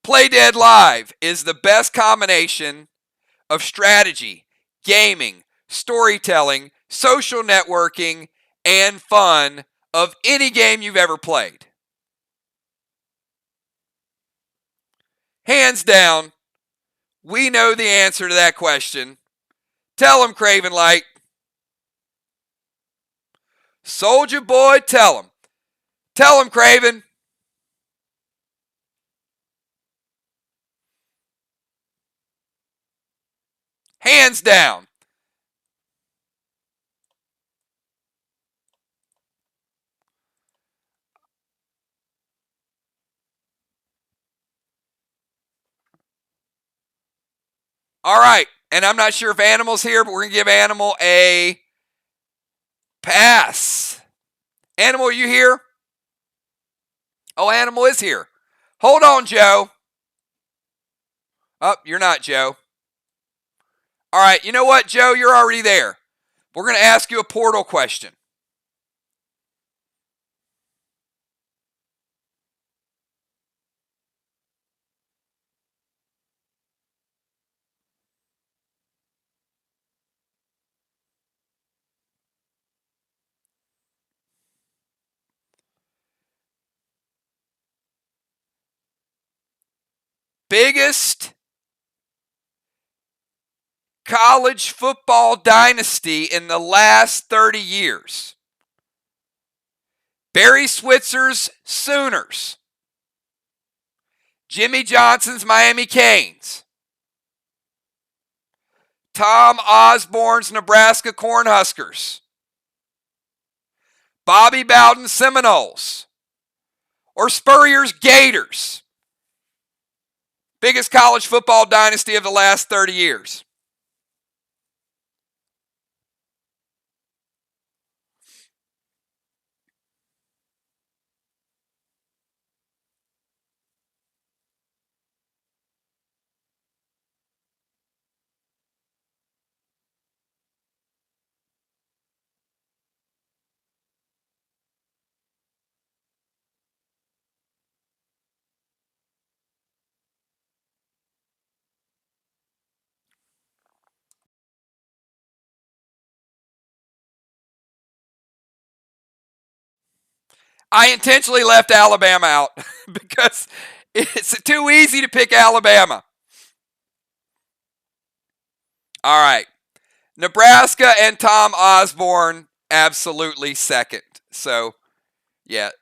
Play Dead Live is the best combination of strategy, gaming, storytelling, social networking, and fun of any game you've ever played. Hands down, we know the answer to that question. Tell him, Craven Light. Soldier Boy, tell him. Tell him, Craven. Hands down. All right. And I'm not sure if Animal's here, but we're going to give Animal a pass. Animal, are you here? Oh, Animal is here. Hold on, Joe. Oh, you're not, Joe. All right. You know what, Joe? You're already there. We're going to ask you a portal question. biggest college football dynasty in the last 30 years. Barry Switzer's Sooners. Jimmy Johnson's Miami Canes. Tom Osborne's Nebraska Cornhuskers. Bobby Bowden's Seminoles. Or Spurrier's Gators. Biggest college football dynasty of the last 30 years. I intentionally left Alabama out because it's too easy to pick Alabama. All right. Nebraska and Tom Osborne, absolutely second. So, yeah,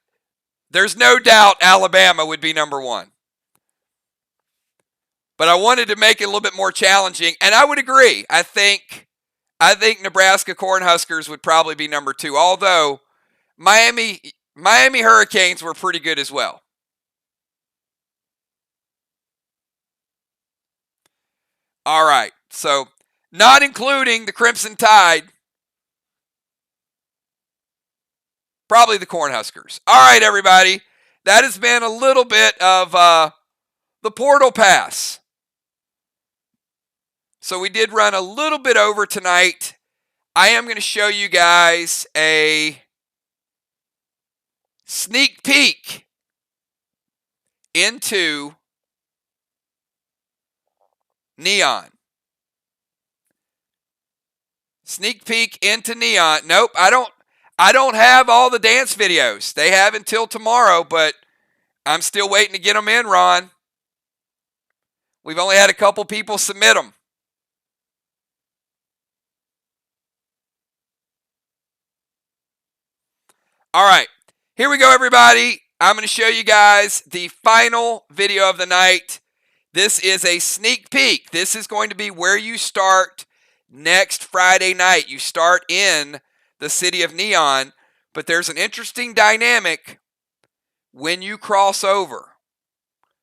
there's no doubt Alabama would be number one. But I wanted to make it a little bit more challenging, and I would agree. I think Nebraska Cornhuskers would probably be number two, although Miami Hurricanes were pretty good as well. All right, so not including the Crimson Tide, probably the Cornhuskers. All right, everybody, that has been a little bit of the Portal Pass. So we did run a little bit over tonight. I am going to show you guys a sneak peek into Neon. Sneak peek into Neon. Nope, I don't have all the dance videos. They have until tomorrow, but I'm still waiting to get them in, Ron. We've only had a couple people submit them. All right, here we go, everybody. I'm going to show you guys the final video of the night. This is a sneak peek. This is going to be where you start next Friday night. You start in the city of Neon, but there's an interesting dynamic when you cross over.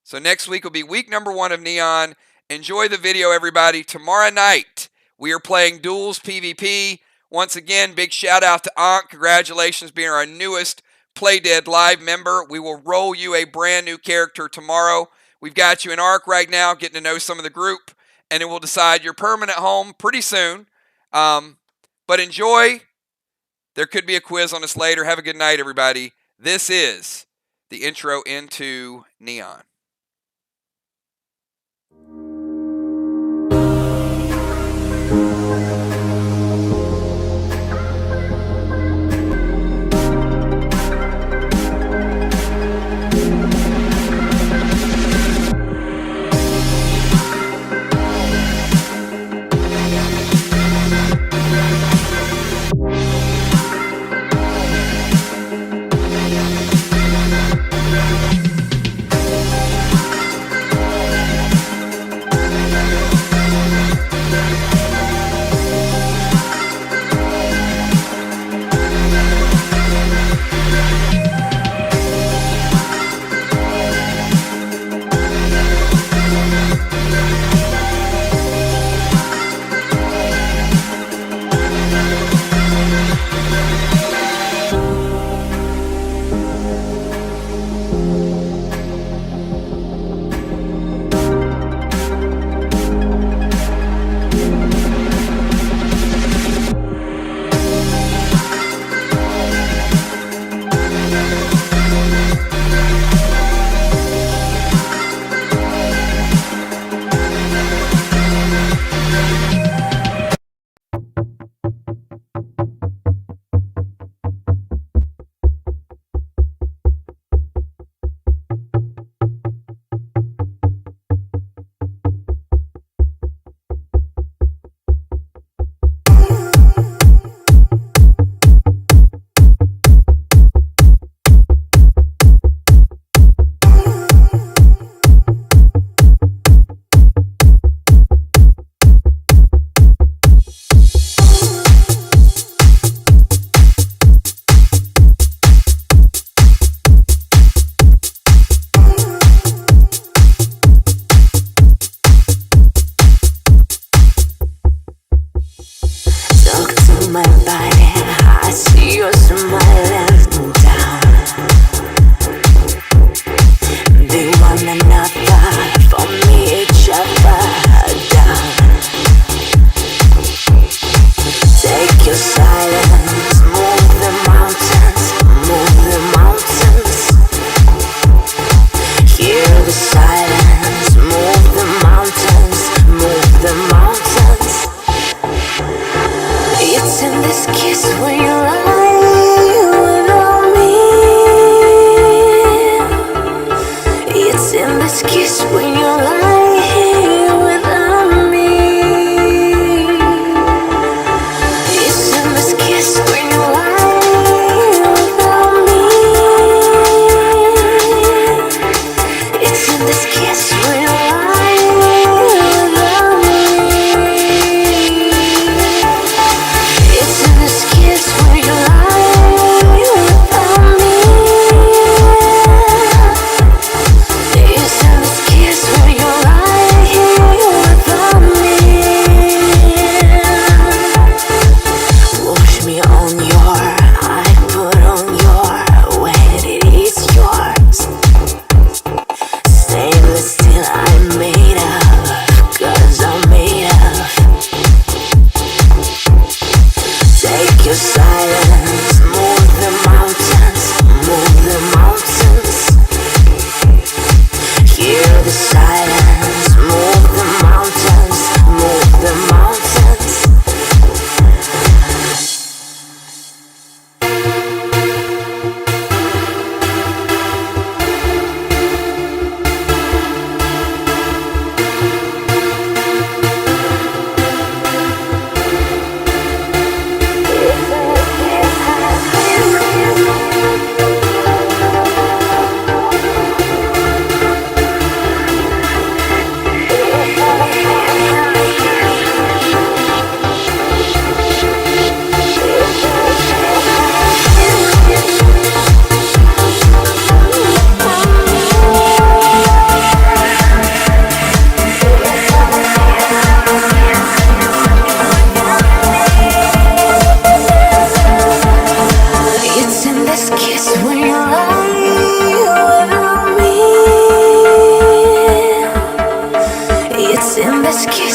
So next week will be week number 1 of Neon. Enjoy the video, everybody. Tomorrow night, we are playing Duels PvP. Once again, big shout out to Ankh. Congratulations being our newest Play Dead Live member. We will roll you a brand new character tomorrow. We've got you in Ark right now, getting to know some of the group, and then we'll decide your permanent home pretty soon. But enjoy. There could be a quiz on us later. Have a good night, everybody. This is the intro into Neon.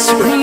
Scream